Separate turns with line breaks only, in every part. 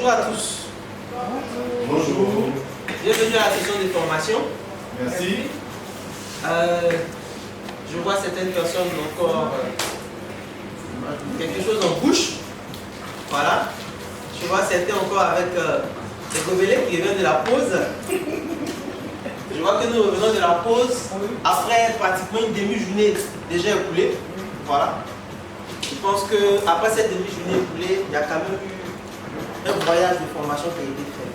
Bonjour à tous.
Bonjour.
Bienvenue à la session de formation.
Merci.
Je vois certaines personnes encore quelque chose en bouche. Voilà. Je vois certains encore avec des gobelets qui reviennent de la pause. Je vois que nous revenons de la pause après pratiquement une demi-journée déjà écoulée. Voilà. Je pense qu'après cette demi-journée écoulée, il y a quand même eu un voyage de formation qui a été fait.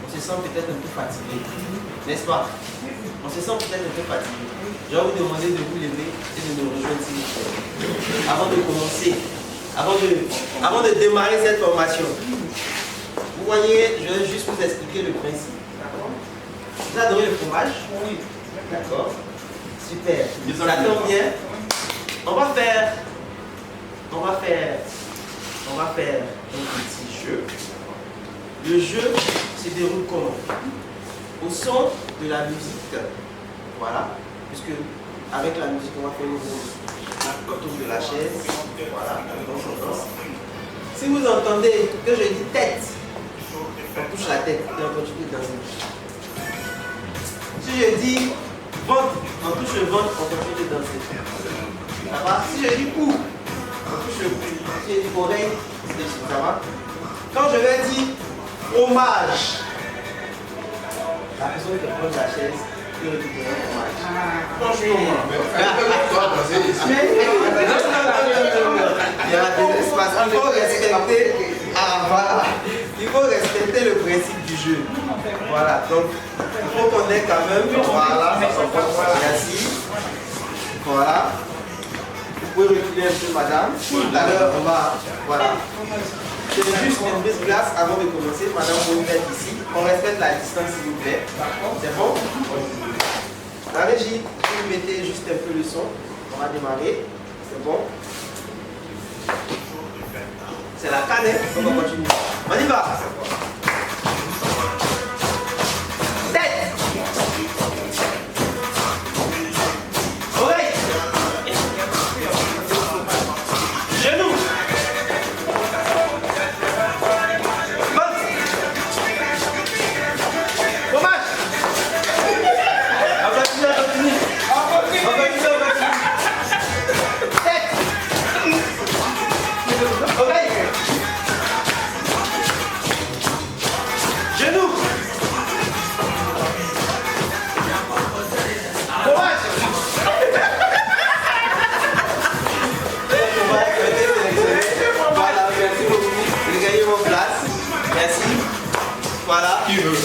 On se sent peut-être un peu fatigué, n'est-ce pas? On se sent peut-être un peu fatigué. Je vais vous demander de vous lever et de nous rejoindre s'il vous plaît. Avant de commencer, avant de démarrer cette formation. Vous voyez, je vais juste vous expliquer le principe. Vous adorez le fromage? Oui. D'accord. Super. Ça tombe bien. On va faire un petit jeu. Le jeu se déroule comment? Au son de la musique. Voilà. Puisque avec la musique, on va faire le tour de la chaise. Voilà. Si vous entendez que je dis tête, on touche la tête et on continue de danser. Si je dis ventre, on touche le ventre, on continue de danser. Ça va? Si je dis cou, on touche le cou. Si je dis oreille, ça va? Quand je vais dire fromage, la personne qui prend la chaise peut récupérer le fromage. Franchement, il y a des espaces. Il faut respecter. Ah, voilà. Il faut respecter le principe du jeu. Voilà. Donc, il faut qu'on ait quand même. Voilà. Merci. Voilà. Vous pouvez reculer un peu, madame. Tout à l'heure, on va. Voilà. C'est juste une brise glace avant de commencer. Madame, vous êtes ici. On respecte la distance, s'il vous plaît. C'est bon? La régie, vous mettez juste un peu le son. On va démarrer. C'est bon? C'est la canne, on va continuer. On y va. Tête. Oreille. Genou. Ventre. Fromage. On continue, on continue. On continue, on continue. Tête. Oreille. Genou. Fromage. Voilà, merci beaucoup. Vous gagnez vos places. Merci. Voilà.
Qui veut?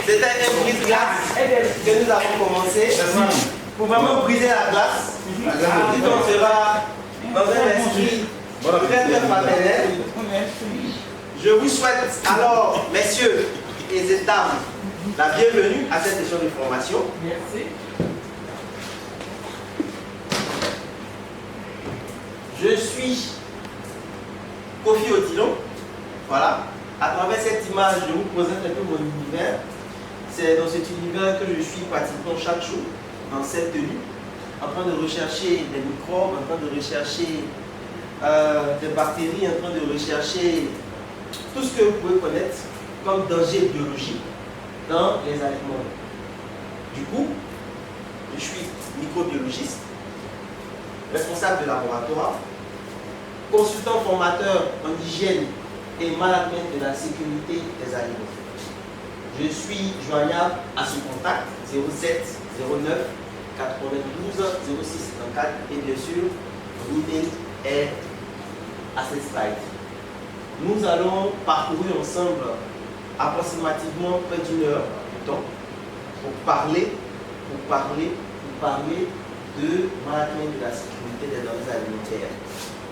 C'était un brise-glace que nous avons commencé. Pour vraiment briser la glace. Ensuite, on sera dans un esprit très très fraternel. Je vous souhaite alors, messieurs et dames, la bienvenue à cette session de formation.
Merci.
Je suis Kofi Odilon. Voilà. À travers cette image, je vous présente un peu mon univers. C'est dans cet univers que je suis pratiquement chaque jour, dans cette tenue, en train de rechercher des microbes, en train de rechercher des bactéries, en train de rechercher tout ce que vous pouvez connaître comme danger biologique dans les aliments. Du coup, je suis microbiologiste, responsable de laboratoire, consultant formateur en hygiène et management de la sécurité des aliments. Je suis joignable à ce contact 07 09 92 06 54 et bien sûr, l'email est à cette slide. Nous allons parcourir ensemble approximativement près d'une heure de temps pour parler de management de la sécurité des denrées alimentaires.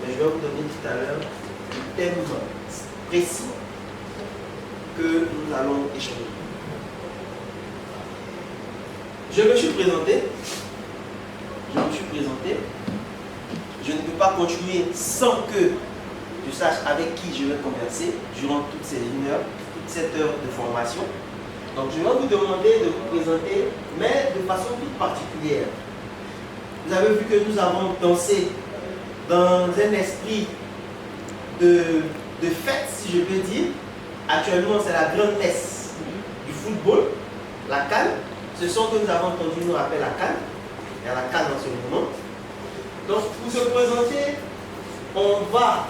Mais je vais vous donner tout à l'heure le thème précis que nous allons échanger. Je me suis présenté. Je ne peux pas continuer sans que je sache avec qui je vais converser durant toute cette heure de formation. Donc je vais vous demander de vous présenter, mais de façon toute particulière. Vous avez vu que nous avons dansé dans un esprit de fête, si je peux dire, actuellement, c'est la grande messe du football, la CAN. Ce son que nous avons entendu nous rappelle la CAN. Il y a la CAN en ce moment. Donc, pour se présenter, on va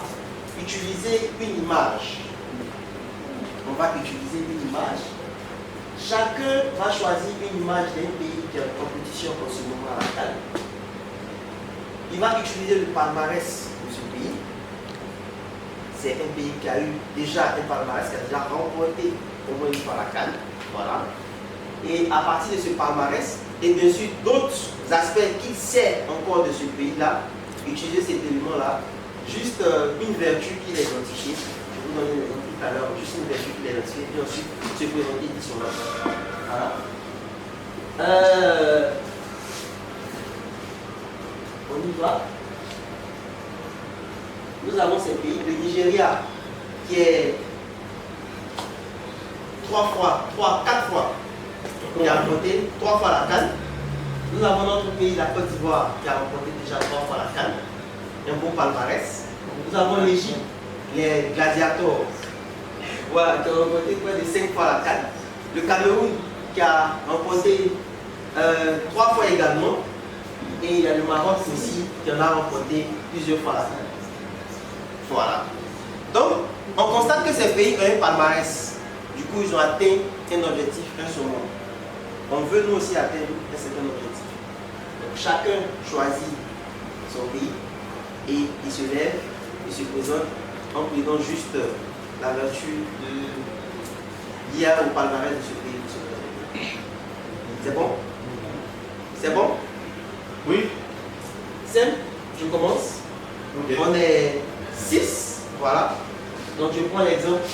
utiliser une image. On va utiliser une image. Chacun va choisir une image d'un pays qui est en compétition en ce moment à la CAN. Il va utiliser le palmarès de ce pays. C'est un pays qui a eu déjà un palmarès, qui a déjà remporté au moins une fois la CAN. Voilà. Et à partir de ce palmarès, et bien sûr d'autres aspects qu'il sait encore de ce pays-là, utiliser cet élément-là, juste une vertu qu'il a identifiée. Je vous donne un exemple tout à l'heure, juste une vertu qu'il a identifiée, puis ensuite se présenter dit son nom. Voilà. On y va. Nous avons ces pays, le Nigeria, qui est 4 fois, qui a remporté 3 fois la CAN. Nous avons notre pays, la Côte d'Ivoire, qui a remporté déjà 3 fois la CAN. Un bon palmarès. Nous avons l'Égypte, les Gladiators, voilà, qui ont remporté près de 5 fois la CAN. Le Cameroun, qui a remporté 3 fois également. Et il y a le Maroc aussi, qui en a remporté plusieurs fois la CAN. Voilà. Donc, on constate que ces pays ont un palmarès. Du coup, ils ont atteint un objectif, un sommet. On veut nous aussi atteindre un certain objectif. Donc, chacun choisit son pays et il se lève, il se présente en plaidant juste la vertu liée au palmarès de ce pays. C'est bon? C'est bon?
Oui.
Sam, je commence.
Ok.
On est 6, voilà. Donc je prends l'exemple.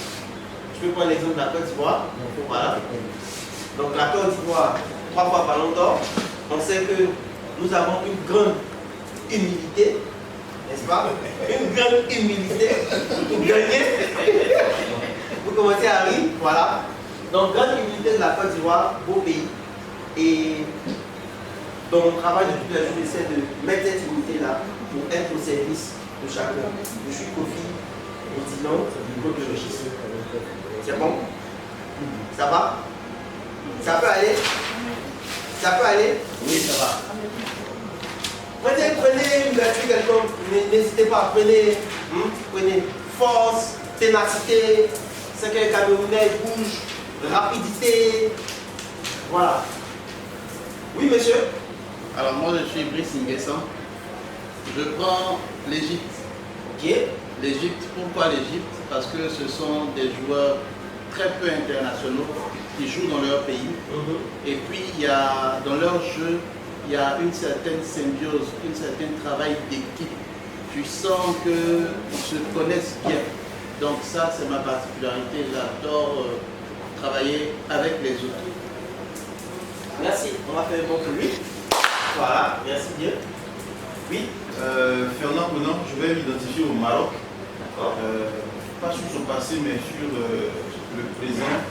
Je peux prendre l'exemple de la Côte d'Ivoire. Voilà. Donc la Côte d'Ivoire, 3 fois Ballon d'Or. On sait que nous avons une grande humilité, n'est-ce pas? Une grande humilité pour gagner. Vous commencez à rire, voilà. Donc grande humilité de la Côte d'Ivoire, beau pays. Et dans mon travail de toute la journée, j'essaie de mettre cette humilité-là pour être au service de chacun. Je suis Kofi, Dylan, Claude Régis. C'est bon? Ça va? Ça peut aller? Ça peut aller?
Oui, ça va.
Prenez une vertu quelconque, n'hésitez pas, prenez force, ténacité, c'est que les Camerounais bougent, rapidité, voilà. Oui, monsieur?
Alors moi je suis Brice Nguessan. Je prends l'Égypte.
Ok.
L'Égypte, pourquoi l'Égypte? Parce que ce sont des joueurs très peu internationaux qui jouent dans leur pays. Et puis il y a, dans leur jeu, il y a une certaine symbiose, un certain travail d'équipe. Tu sens qu'ils se connaissent bien. Donc ça c'est ma particularité, j'adore travailler avec les autres.
Merci, on va faire un bon pour lui. Voilà, merci bien. Oui.
Fernand Conan, je vais m'identifier au Maroc.
D'accord.
Pas sur son passé, mais sur le présent.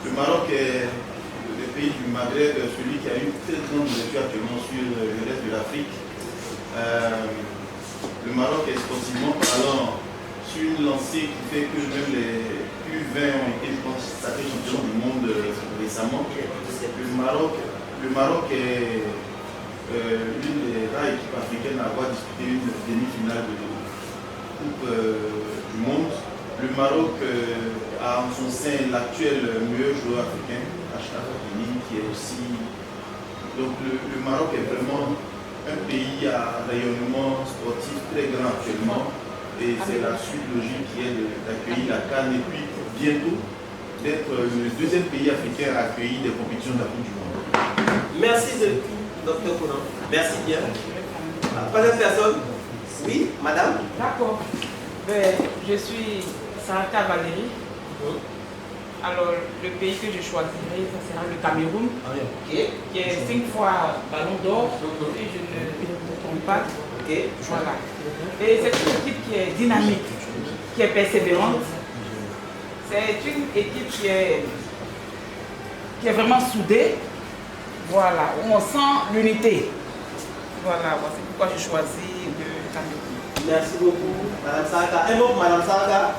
Le Maroc est le pays du Maghreb, celui qui a une très grande ouverture actuellement sur le reste de l'Afrique. Le Maroc est sportivement parlant sur une lancée qui fait que même les U20 ont été, je pense, sacrés champions du monde récemment. Le Maroc est l'une des rares équipes africaines à avoir disputé une demi-finale de Coupe du Monde. Le Maroc a en son sein l'actuel meilleur joueur africain, Achraf Hakimi, qui est aussi... Donc le Maroc est vraiment un pays à rayonnement sportif très grand actuellement. Et c'est la suite logique qui est d'accueillir la CAN et puis bientôt d'être le deuxième pays africain à accueillir des compétitions de la Coupe du Monde.
Merci, Dr. Conan. Merci bien. Troisième personne. Oui, madame.
D'accord. Ben, je suis Saraka Valérie. Alors, le pays que je choisirai, ça sera le Cameroun, qui est 5 fois Ballon d'Or, et je ne me trompe pas. Voilà. Et c'est une équipe qui est dynamique, qui est persévérante. C'est une équipe qui est vraiment soudée. Voilà, où on sent l'unité. Voilà, c'est pourquoi j'ai choisi le Cameroun.
Merci beaucoup, madame Saraka. Un mot pour madame Saraka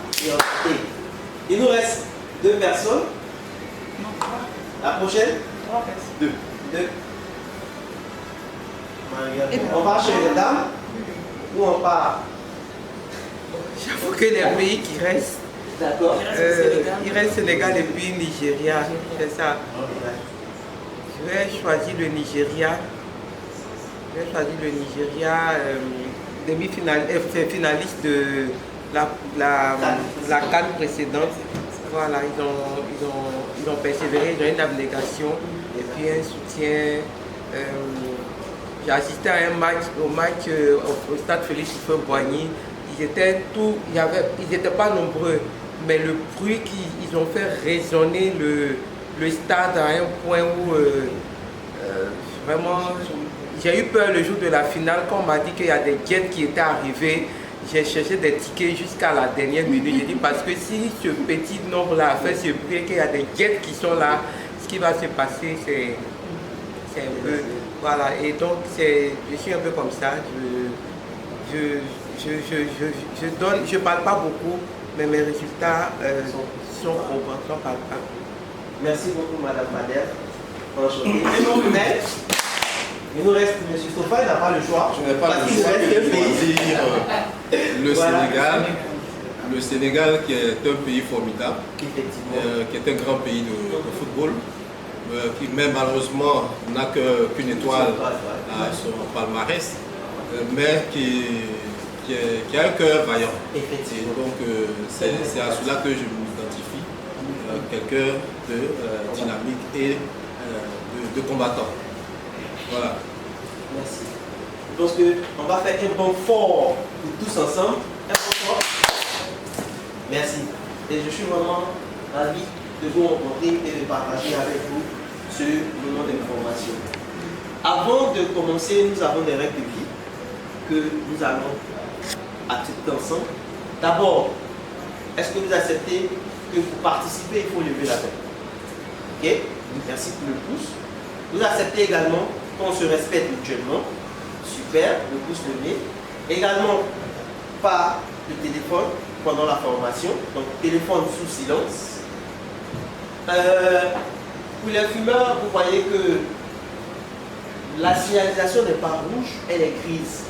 et Il nous reste 2 personnes.
Non, 3.
La prochaine?
3 personnes.
2. On part chez les dames ou on part?
J'avoue que les pays qui restent,
D'accord.
il reste Sénégal et puis Nigeria, c'est ça. Je vais choisir le Nigeria. Finaliste de la CAN précédente. Voilà, ils ont persévéré, ils ont une abnégation et puis un soutien. J'ai assisté à au match au stade Félix Houphouët-Boigny. Ils n'étaient pas nombreux, mais le bruit qu'ils ont fait résonner le stade à un point où vraiment j'ai eu peur le jour de la finale quand on m'a dit qu'il y a des jets qui étaient arrivés. J'ai cherché des tickets jusqu'à la dernière minute. J'ai dit parce que si ce petit nombre-là a fait ce bruit, qu'il y a des jets qui sont là, ce qui va se passer, c'est un peu... Voilà, et donc je suis un peu comme ça. Je parle pas beaucoup, mais mes résultats sont probants, sont palpables.
Merci beaucoup, Madame Madère. Enchanté. Il nous reste M. Sofa, il n'a pas le choix.
Je n'ai pas le choix de choisir le Sénégal. Le Sénégal qui est un pays formidable, qui est un grand pays de football, qui même malheureusement n'a qu'une étoile à son palmarès, mais qui a un cœur vaillant. Et donc c'est à cela que je m'identifie, quelqu'un de dynamique et de combattant. Voilà.
Merci. Je pense qu'on va faire un bon fort pour tous ensemble. Un bon fort. Merci. Et je suis vraiment ravi de vous rencontrer et de partager avec vous ce moment d'information. Avant de commencer, nous avons des règles de vie que nous allons accepter ensemble. D'abord, est-ce que vous acceptez que pour participer, il faut lever la main? Ok? Merci pour le pouce. Vous acceptez également qu'on se respecte mutuellement. Super, le pouce levé. Également, pas de téléphone pendant la formation. Donc, téléphone sous silence. Pour les fumeurs, vous voyez que la signalisation n'est pas rouge, elle est grise.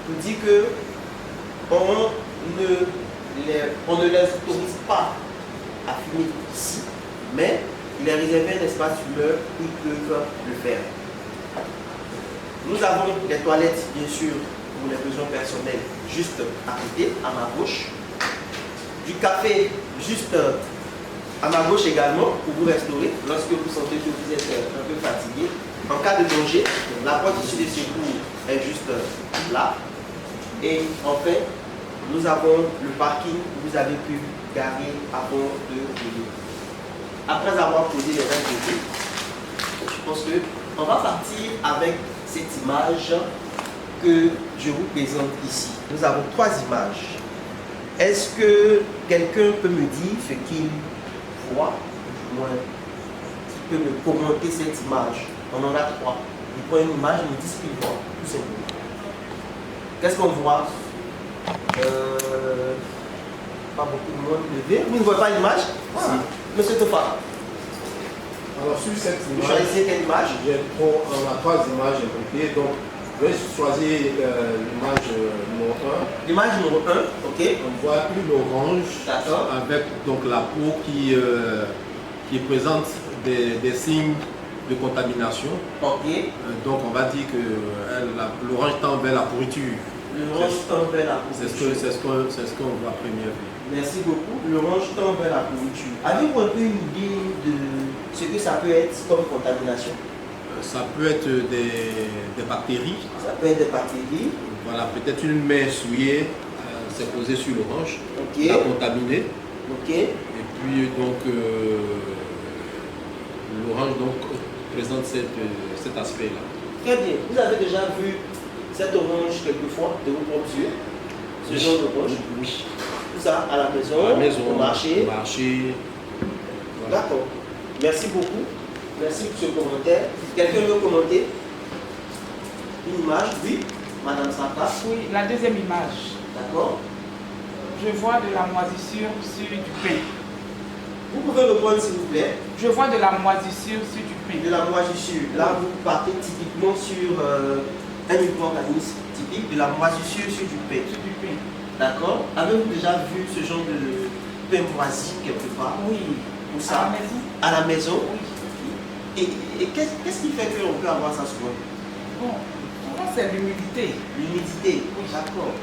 Vous dit que on ne les autorise pas à fumer ici, mais il est réservé un espace fumeur où ils peuvent le faire. Nous avons les toilettes, bien sûr, pour les besoins personnels, juste à côté, à ma gauche. Du café, juste à ma gauche également, pour vous restaurer, lorsque vous sentez que vous êtes un peu fatigué. En cas de danger, la porte issue des secours est juste là. Et enfin, nous avons le parking où vous avez pu garer avant de venir. Après avoir posé les règles de jeu, je pense qu'on va partir avec cette image que je vous présente ici. Nous avons 3 images. Est-ce que quelqu'un peut me dire ce qu'il voit, du moins, qui peut me commenter cette image? On en a 3. Il prend une image, il me dit ce qu'il voit, tout simplement. Qu'est-ce qu'on voit? Pas beaucoup de monde levé. Vous ne voyez pas l'image? Si. Monsieur Tofa.
Alors sur cette image,
vous choisissez quelle image?
On a 3 images imbriquées, donc je vais choisir l'image numéro 1.
L'image numéro 1, ok.
On voit une orange avec donc la peau qui présente des signes de contamination.
Ok.
Donc on va dire que l'orange tend vers la pourriture.
L'orange tend vers la pourriture.
C'est ce qu'on voit à première vue.
Merci beaucoup. L'orange tend vers la pourriture. Avez-vous un peu une idée de ce que ça peut être comme contamination?
Ça peut être des bactéries.
Ça peut être des bactéries.
Voilà, peut-être une main souillée s'est posée sur l'orange,
okay.
La contaminée.
Ok.
Et puis donc l'orange donc présente cet aspect-là.
Très bien. Vous avez déjà vu cette orange quelquefois de vos propres yeux? Ce genre d'orange?
Oui.
Tout ça à la maison, au marché.
Voilà.
D'accord. Merci beaucoup. Merci pour ce commentaire. Quelqu'un veut commenter? Une image? Oui. Madame Saka?
Oui, la deuxième image.
D'accord.
Je vois de la moisissure sur du pain.
Vous pouvez répondre s'il vous plaît.
Je vois de la moisissure sur du pain.
De la moisissure. Là, vous partez typiquement sur un micro-organisme typique de la moisissure sur du pain.
Sur du pain.
D'accord. Avez-vous déjà vu ce genre de pain moisi quelque part?
Oui.
Où ça?
À la maison.
À la maison?
Oui.
Et qu'est-ce qui fait qu'on peut avoir ça souvent?
Bon, souvent c'est l'humidité.
L'humidité.
Oui.
D'accord.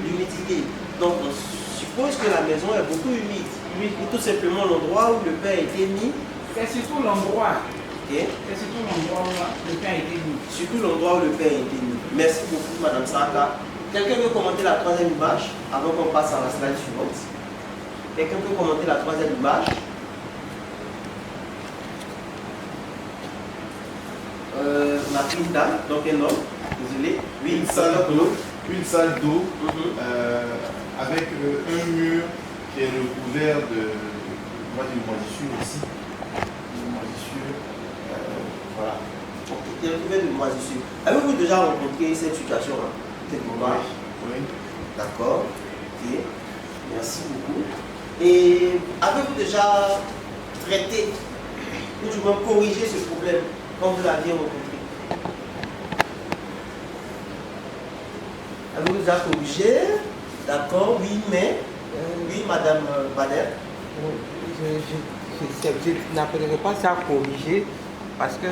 L'humidité. Donc, on suppose que la maison est beaucoup humide.
Oui.
Et tout simplement l'endroit où le pain a été mis.
C'est surtout l'endroit.
Okay.
C'est surtout l'endroit où le pain a été mis.
Surtout l'endroit où le pain a été mis. Merci beaucoup, Madame Saraka. Quelqu'un veut commenter la troisième image avant qu'on passe à la slide suivante? Quelqu'un peut commenter la troisième image? On a pris une dame, donc un homme. Désolé. Oui,
Une salle d'eau avec un mur qui est recouvert d'une moisissure ici. Une moisissure, voilà.
Qui est recouvert de moisissure. Avez-vous déjà rencontré cette situation-là?
Oui.
D'accord. Ok. Merci beaucoup. Et avez-vous déjà traité ou du moins corrigé ce problème quand vous l'aviez rencontré? Avez-vous déjà corrigé? D'accord, oui, mais. Oui, Madame Bader.
Je n'appellerais pas ça corriger parce que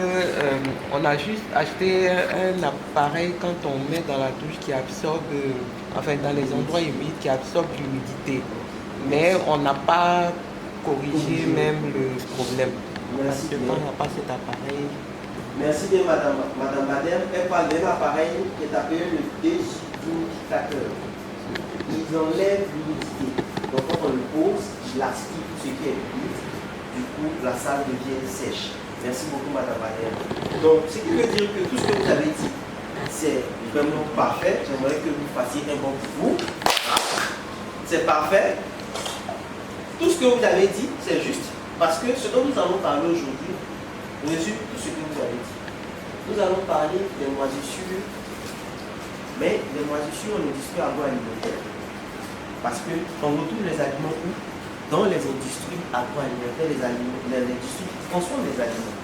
on a juste acheté un appareil quand on met dans la douche qui absorbe, enfin dans les endroits humides, qui absorbe l'humidité. Mais on n'a pas corrigé même le problème.
Merci
Parce que
bien.
quand on n'a pas cet appareil.
Merci bien, Madame Bader. Elle parle d'un appareil qui est appelé le déshumidificateur. Ils enlèvent l'humidité. Donc quand on le pose, il aspire tout ce qui est humide. Du coup, la salle devient sèche. Merci beaucoup, Madame Bader. Donc, ce qui veut dire que tout ce que vous avez dit, c'est vraiment parfait. J'aimerais que vous fassiez un bon pour vous. C'est parfait. Tout ce que vous avez dit, c'est juste. Parce que ce dont nous allons parler aujourd'hui résume tout ce que vous avez dit. Nous allons parler des moisissures, mais les moisissures, on les discute agroalimentaires. Parce qu'on retrouve les aliments où? Dans les industries agroalimentaires, les industries qui transforment les aliments.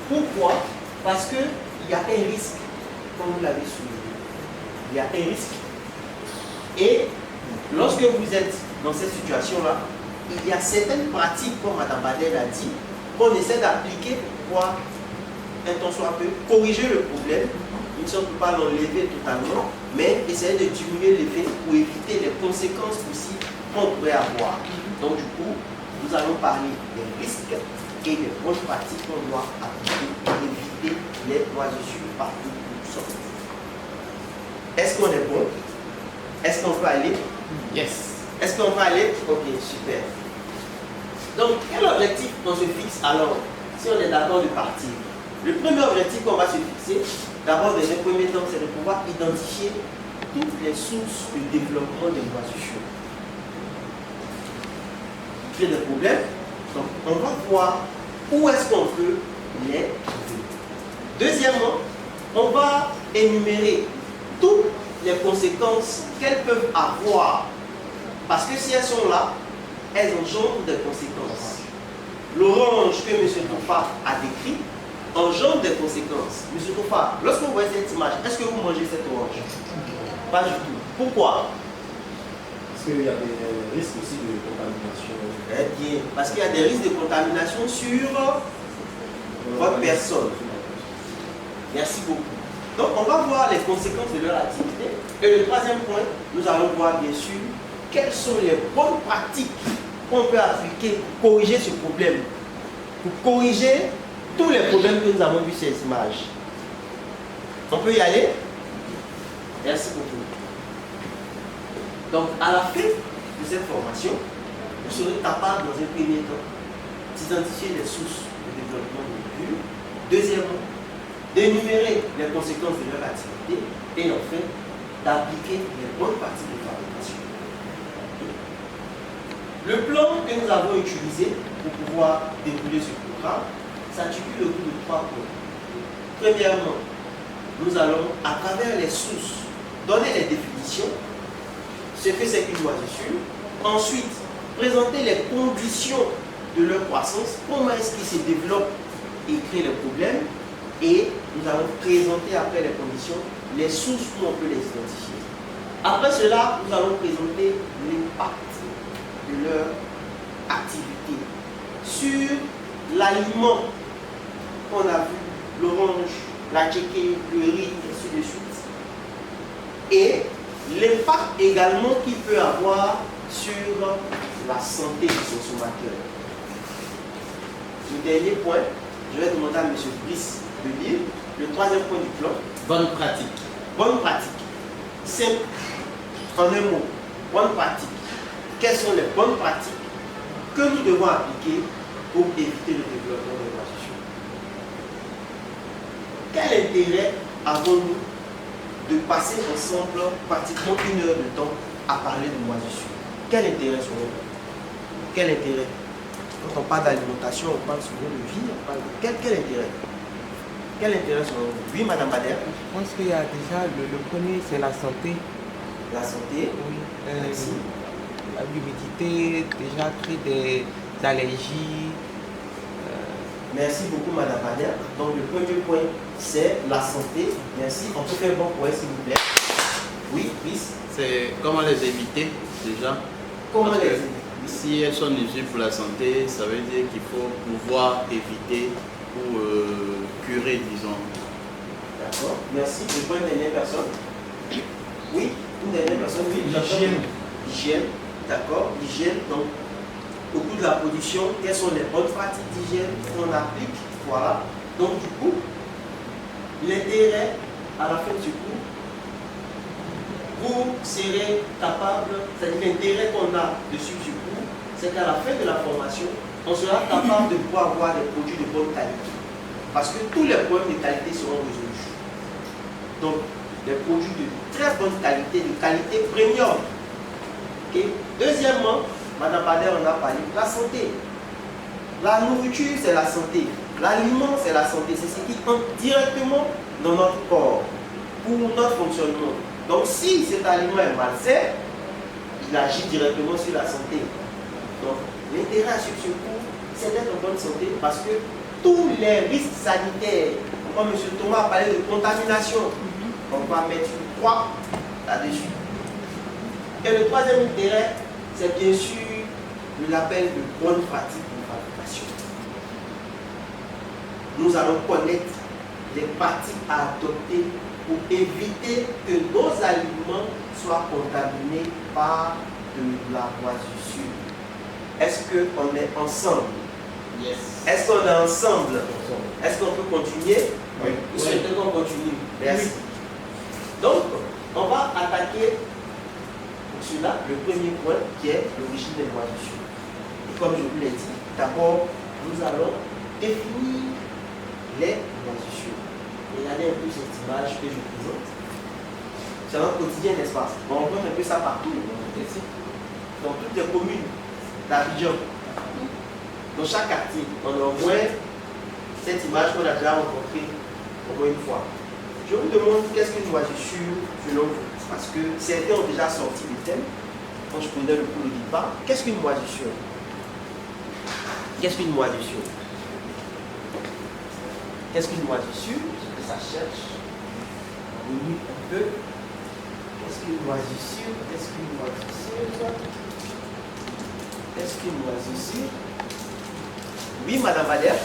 Pourquoi? Parce qu'il y a un risque, comme vous l'avez souligné. Il y a un risque. Et lorsque vous êtes dans cette situation-là, il y a certaines pratiques, comme Mme Bader l'a dit, qu'on essaie d'appliquer pour pouvoir, un temps soit peu, corriger le problème. Nous ne sommes pas l'enlever totalement, mais essayer de diminuer l'effet pour éviter les conséquences possibles qu'on pourrait avoir. Donc du coup, nous allons parler des risques et des bonnes pratiques qu'on doit appliquer pour éviter les moisissures partout où nous sommes. Est-ce qu'on est bon? Est-ce qu'on peut aller?
Yes.
Est-ce qu'on peut aller? Ok, super. Donc, quel objectif on se fixe alors, si on est d'accord de partir? Le premier objectif qu'on va se fixer, d'abord, dans un premier temps, c'est de pouvoir identifier toutes les sources de développement des moisissures. J'ai des problèmes, donc on va voir où est-ce qu'on peut les trouver. Deuxièmement, on va énumérer toutes les conséquences qu'elles peuvent avoir. Parce que si elles sont là, elles engendrent des conséquences. L'orange que M. Tofa a décrit engendre des conséquences. M. Tofa, lorsque vous voyez cette image, est-ce que vous mangez cette orange? Pas du tout. Pourquoi?
Parce qu'il y a des risques aussi de contamination.
Très bien. Parce qu'il y a des risques de contamination sur votre personne. Merci beaucoup. Donc, on va voir les conséquences de leur activité. Et le troisième point, nous allons voir bien sûr quelles sont les bonnes pratiques qu'on peut appliquer pour corriger ce problème. Pour corriger tous les problèmes que nous avons vus sur ces images. On peut y aller? Merci beaucoup. Donc, à la fin de cette formation, vous serez capable, dans un premier temps, d'identifier les sources de développement de légumes. Deuxièmement, d'énumérer les conséquences de leur activité. Et enfin, d'appliquer les bonnes pratiques de fabrication. Le plan que nous avons utilisé pour pouvoir dérouler ce programme s'articule autour de 3 points. Premièrement, nous allons, à travers les sources, donner les définitions, ce que c'est qu'une moisissure. Ensuite, présenter les conditions de leur croissance, comment est-ce qu'ils se développent et créent les problèmes, et nous allons présenter après les conditions, les sources où on peut les identifier. Après cela, nous allons présenter l'impact de leur activité sur l'aliment qu'on a vu, l'orange, la tchéké, le riz, et ainsi de suite. Et l'impact également qu'il peut avoir sur la santé du consommateur. Le dernier point, je vais demander à M. Brice de lire le troisième point du plan.
Bonne pratique.
Bonne pratique. Simple. En un mot, bonne pratique. Quelles sont les bonnes pratiques que nous devons appliquer pour éviter le développement des moisissures? Quel intérêt avons-nous de passer ensemble pratiquement 1 heure de temps à parler de moisissures? Quel intérêt seront-nous? Quel intérêt? Quand on parle d'alimentation, on parle souvent de vie, on parle de... Quel intérêt? Quel intérêt seront-nous? Oui, Madame Bader.
Je pense qu'il y a déjà le premier, c'est la santé.
La santé,
Oui.
merci.
L'humidité déjà crée des allergies.
Merci beaucoup, Madame Bader. Donc, le premier point, c'est la santé. Merci. On peut faire bon point, s'il vous plaît. Oui, Brice.
C'est comment les éviter déjà.
Comment
Parce
les
que
éviter?
Si elles sont nuisibles pour la santé, ça veut dire qu'il faut pouvoir éviter ou curer, disons.
D'accord. Merci. Je prends une dernière personne. Oui, une dernière personne. Oui,
L'hygiène.
Hygiène. D'accord. Hygiène. Donc, au cours de la production, quelles sont les bonnes pratiques d'hygiène qu'on applique? Voilà. Donc, du coup, l'intérêt à la fin du cours, vous serez capable, c'est-à-dire l'intérêt qu'on a de suivre du cours, c'est qu'à la fin de la formation, on sera capable de pouvoir avoir des produits de bonne qualité. Parce que tous les problèmes de qualité seront résolus. Donc, des produits de très bonne qualité, de qualité premium. Okay. Deuxièmement, Madame Bader en a parlé, la santé. La nourriture, c'est la santé. L'aliment, c'est la santé. C'est ce qui entre directement dans notre corps, pour notre fonctionnement. Donc, si cet aliment est malsain, il agit directement sur la santé. Donc, l'intérêt à suivre ce cours, c'est d'être en bonne santé parce que tous les risques sanitaires, comme M. Thomas a parlé de contamination, on va mettre une croix là-dessus. Et le troisième intérêt, c'est bien sûr le label de bonne pratique de fabrication. Nous allons connaître les pratiques à adopter pour éviter que nos aliments soient contaminés par de la moisissure. Est-ce qu'on est ensemble?
Yes.
Est-ce qu'on est ensemble? Est-ce qu'on peut continuer?
Oui.
Vous souhaitez qu'on continue? Merci. Donc, on va attaquer pour cela le premier point qui est l'origine des moisissures. Et comme je vous l'ai dit, d'abord, nous allons définir les moisissures. Regardez un peu cette image que je présente. C'est notre quotidien, n'est-ce pas? On rencontre un peu ça partout, dans toutes les communes d'Abidjan. Dans chaque quartier, on a au moins cette image qu'on a déjà rencontrée au moins une fois. Je vous demande qu'est-ce qu'une moisissure selon vous? Parce que certains ont déjà sorti le thème. Quand je prenais le cours de départ, qu'est-ce qu'une moisissure? Qu'est-ce qu'une moisissure? Qu'est-ce qu'une moisissure? Ce que ça cherche. On minute un peu. Qu'est-ce qu'une moisissure? Qu'est-ce qu'une moisissure? Qu'est-ce qu'une moisissure? Oui, Madame Bader.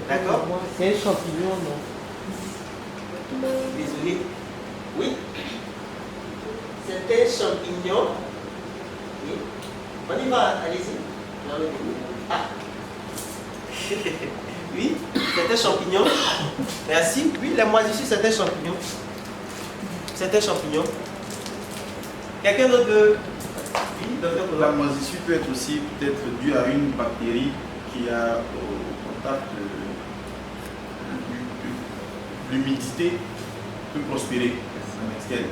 D'accord?
C'est un champignon, non?
Désolé. Oui. C'est un champignon. Oui. On y va, allez-y. Ah. Oui, c'est un champignon. Merci. Oui, la moisissure, c'est un champignon. C'est un champignon. Quelqu'un d'autre veut? Oui, docteur.
La moisissure peut être aussi peut-être due à une bactérie qui a au contact de l'humidité peut prospérer en externe.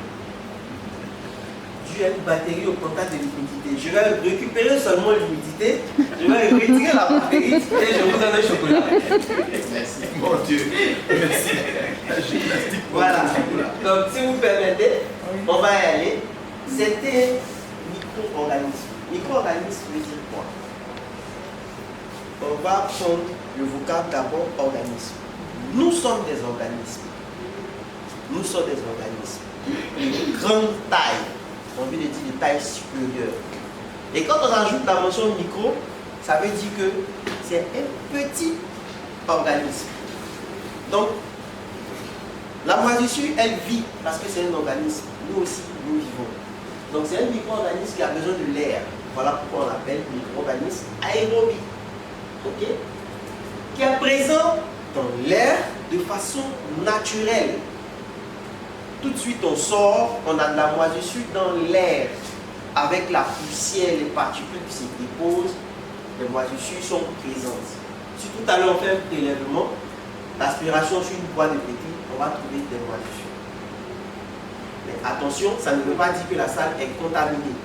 Dû à une bactérie au contact de l'humidité. Je vais récupérer seulement l'humidité, je vais retirer la bactérie et je vous donne un chocolat.
Merci. Mon Dieu. Merci. La gymnastique.
Voilà. Donc si vous permettez, on va y aller. C'était micro-organisme. Micro-organisme veut dire quoi? on va prendre le vocable d'abord organisme. Nous sommes des organismes. Nous sommes des organismes de grande taille. J'ai envie de dire de taille supérieure. Et quand on ajoute la mention micro, ça veut dire que c'est un petit organisme. Donc, la moisissure, elle vit parce que c'est un organisme. Nous aussi, nous vivons. Donc, c'est un micro-organisme qui a besoin de l'air. Voilà pourquoi on l'appelle micro-organisme aérobie. Ok? Qui est présent dans l'air de façon naturelle. Tout de suite, on sort, on a de la moisissure dans l'air. Avec la poussière, les particules qui se déposent, les moisissures sont présentes. Si tout à l'heure on fait un prélèvement, l'aspiration sur une boîte de pétri, on va trouver des moisissures. Mais attention, ça ne veut pas dire que la salle est contaminée.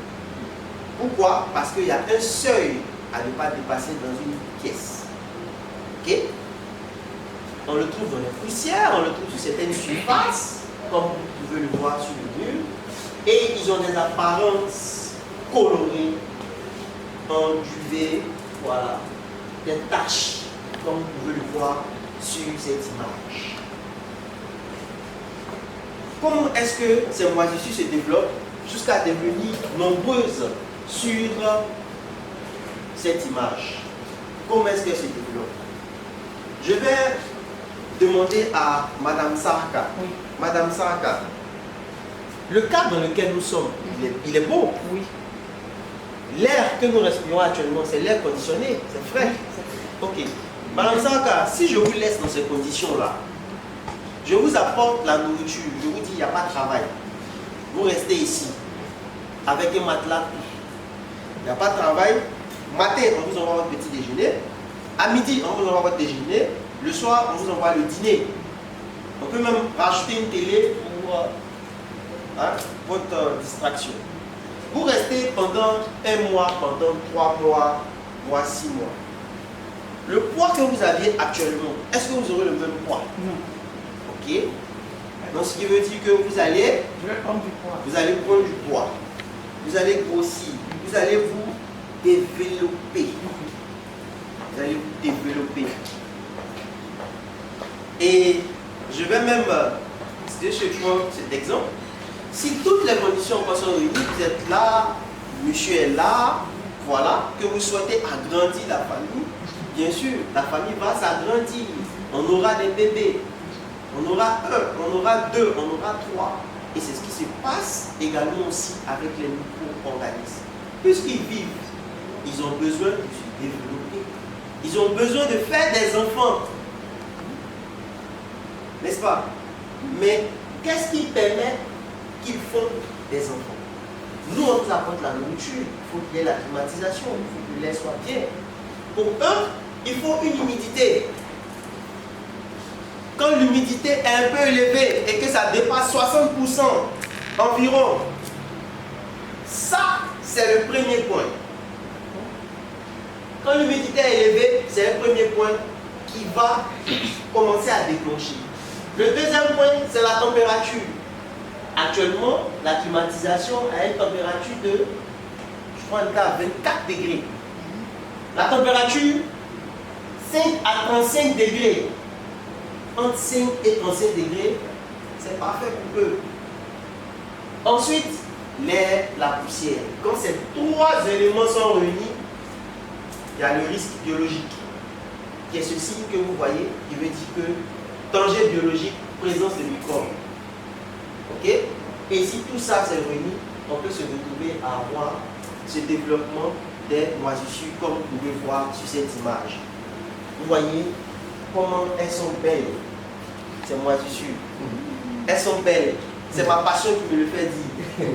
Pourquoi? Parce qu'il y a un seuil à ne pas dépasser dans une pièce. Ok? On le trouve dans les poussières, on le trouve sur certaines surfaces, comme vous pouvez le voir sur le mur, et ils ont des apparences colorées, ondulées, voilà, des taches, comme vous pouvez le voir sur cette image. Comment est-ce que ces moisissures se développent jusqu'à devenir nombreuses sur cette image? Comment est-ce qu'elles se développent? Je vais demander à Madame Sarka.
Oui.
Madame Sarka, le cadre dans lequel nous sommes, il est beau.
Oui.
L'air que nous respirons actuellement, c'est l'air conditionné, c'est frais. Ok. Madame Sarka, si je vous laisse dans ces conditions-là, je vous apporte la nourriture, je vous dis il n'y a pas de travail. Vous restez ici, avec un matelas. Il n'y a pas de travail. Matin, on vous envoie votre petit déjeuner. À midi, on vous envoie votre déjeuner. Le soir, on vous envoie le dîner. On peut même racheter une télé pour votre distraction. Vous restez pendant 1 mois, pendant 3 mois, voire 6 mois. Le poids que vous aviez actuellement, est-ce que vous aurez le même poids?
Non.
Ok. Donc ce qui veut dire que vous allez...
Je vais prendre du poids.
Vous allez prendre du poids. Vous allez grossir. Vous allez vous développer. Vous allez vous développer. Et je vais même citer cet exemple. Si toutes les conditions sont réunies, vous êtes là, monsieur est là, voilà, que vous souhaitez agrandir la famille, bien sûr, la famille va s'agrandir. On aura des bébés. On aura 1, on aura 2, on aura 3. Et c'est ce qui se passe également aussi avec les micro-organismes. Puisqu'ils vivent, ils ont besoin de se développer. Ils ont besoin de faire des enfants. N'est-ce pas? Mais qu'est-ce qui permet qu'ils font des enfants? Nous, on nous apporte la nourriture. Il faut qu'il y ait la climatisation. Il faut que l'air soit bien. Pour eux, il faut une humidité. Quand l'humidité est un peu élevée et que ça dépasse 60% environ, ça, c'est le premier point. Quand l'humidité est élevée, c'est le premier point qui va commencer à déclencher. Le deuxième point, c'est la température. Actuellement, la climatisation a une température de, je crois, 24 degrés. La température, 5 à 35 degrés. Entre 5 et 35 degrés, c'est parfait pour eux. Ensuite, l'air, la poussière. Quand ces 3 éléments sont réunis, il y a le risque biologique, qui est ce signe que vous voyez, qui veut dire que danger biologique, présence de microbes. Ok? Et si tout ça s'est réuni, on peut se retrouver à avoir ce développement des moisissures, comme vous pouvez voir sur cette image. Vous voyez comment elles sont belles, ces moisissures. Elles sont belles. C'est ma passion qui me le fait dire.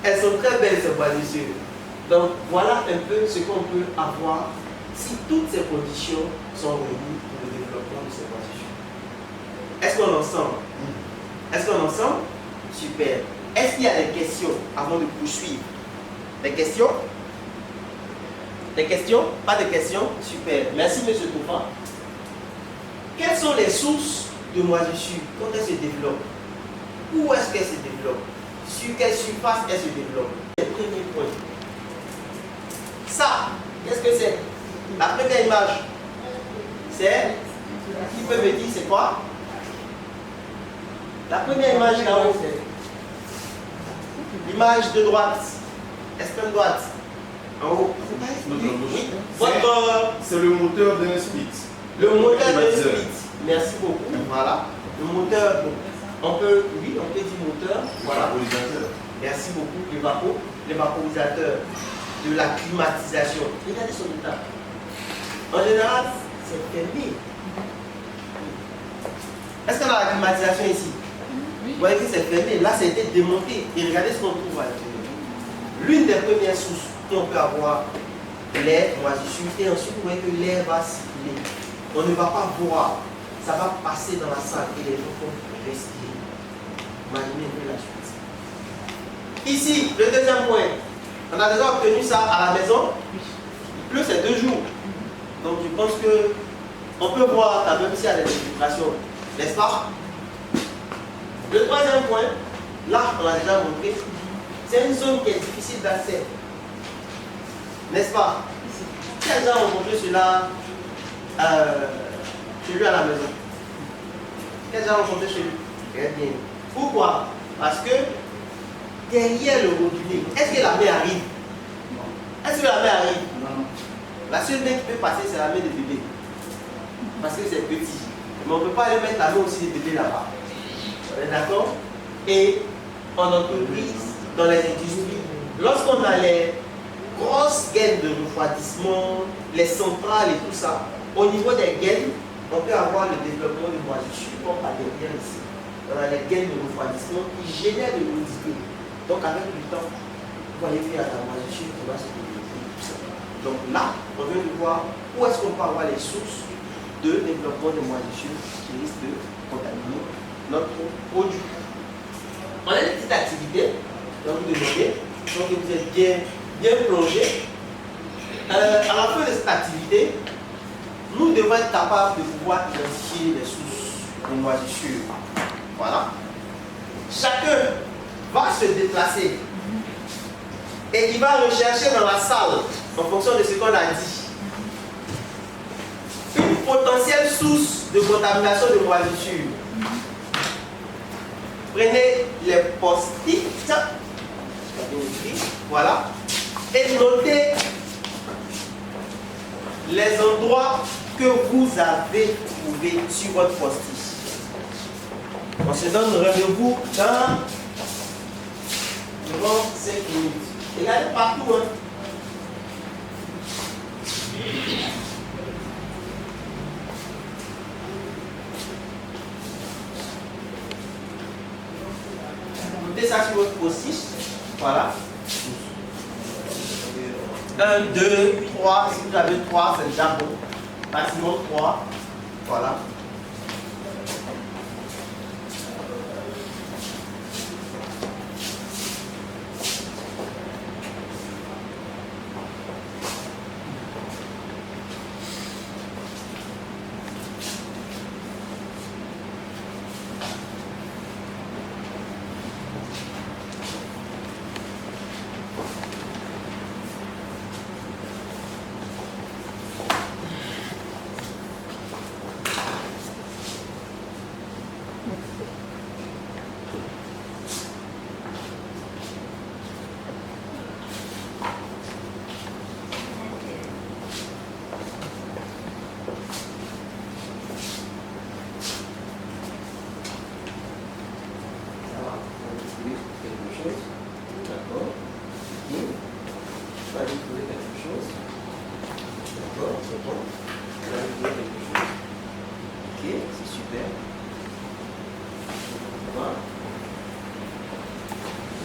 Elles sont très belles, ces moisissures. Donc voilà un peu ce qu'on peut avoir si toutes ces conditions sont réunies pour le développement de ces moisissures. Est-ce qu'on est ensemble? Est-ce qu'on est ensemble? Super. Est-ce qu'il y a des questions avant de poursuivre? Des questions? Des questions? Pas de questions? Super. Merci, M. Toufa. Quelles sont les sources de moisissures? Quand elles se développent? Où est-ce qu'elles se développent? Sur quelle surface elles se développent? Le premier point. Ça, qu'est-ce que c'est? La première image, c'est... Qui peut me dire c'est quoi? La première image là-haut, c'est l'image de droite. Extrême droite. En haut. Oui.
C'est le moteur d'un split.
Le moteur d'un split. Merci beaucoup. Voilà. Le moteur, on peut dire moteur. Voilà. Merci beaucoup. L'évaporisateur de la climatisation. Regardez son état. En général, c'est fermé. Est-ce qu'on a la climatisation ici? Vous voyez que c'est fermé. Là, ça a été démonté. Et regardez ce qu'on trouve à l'intérieur. L'une des premières sources qu'on peut avoir l'air, moisissure, et ensuite vous voyez que l'air va circuler. On ne va pas voir. Ça va passer dans la salle et les gens vont respirer. Imaginez un peu la suite. Ici, le deuxième point. On a déjà obtenu ça à la maison. Il pleut ces 2 jours. Donc je pense que on peut voir quand même s'il y a des infiltrations. N'est-ce pas? Le troisième point, là on l'a déjà montré, c'est une zone qui est difficile d'accès. N'est-ce pas? Qui a déjà rencontré cela chez lui à la maison? Qui a déjà rencontré chez lui? Très bien. Pourquoi? Parce que derrière le robinet, est-ce que la main arrive? Est-ce que la main arrive? Non. La seule main qui peut passer, c'est la main de bébé. Parce que c'est petit. Mais on ne peut pas aller mettre la main aussi de bébé là-bas. On est d'accord? Et en entreprise, dans les industries, lorsqu'on a les grosses gaines de refroidissement, les centrales et tout ça, au niveau des gaines, on peut avoir le développement de moisissure comme par derrière ici. On a les gaines de refroidissement qui génèrent de l'humidité. Donc avec le temps, vous allez faire la moisissure qui va se développer tout ça. Donc là, on vient de voir où est-ce qu'on peut avoir les sources de développement de moisissure qui risquent de contaminer notre produit. On a des petites activités, donc vous demandez, donc vous êtes bien plongé. À la fin de cette activité, nous devons être capables de pouvoir identifier les sources de moisissure. Voilà. Chacun va se déplacer et il va rechercher dans la salle, en fonction de ce qu'on a dit, une potentielle source de contamination de moisissure. Prenez les post-it, voilà, et notez les endroits que vous avez trouvés sur votre post-it. On se donne rendez-vous dans 5 minutes. Regardez partout. Hein. Mettez ça sur votre post-it. Voilà. 1, 2, 3. Si vous avez 3, c'est déjà bon. Maximum 3. Voilà.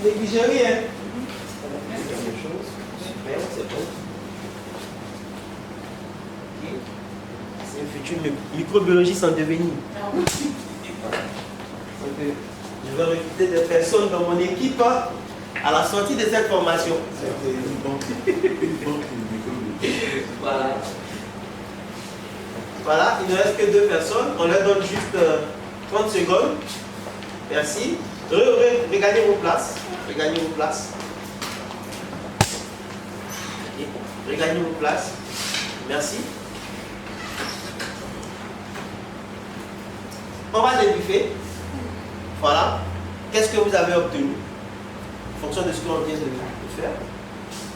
Négligez rien. Super, c'est bon. C'est un futur microbiologiste en devenir. Donc, je vais recruter des personnes dans mon équipe à la sortie de cette formation. Voilà. Voilà, il ne reste que 2 personnes. On leur donne juste 30 secondes. Merci. Regagnez vos places. Regagnez vos places. Okay. Regagnez vos places. Merci. On va débriefer. Voilà. Qu'est-ce que vous avez obtenu en fonction de ce qu'on vient de faire?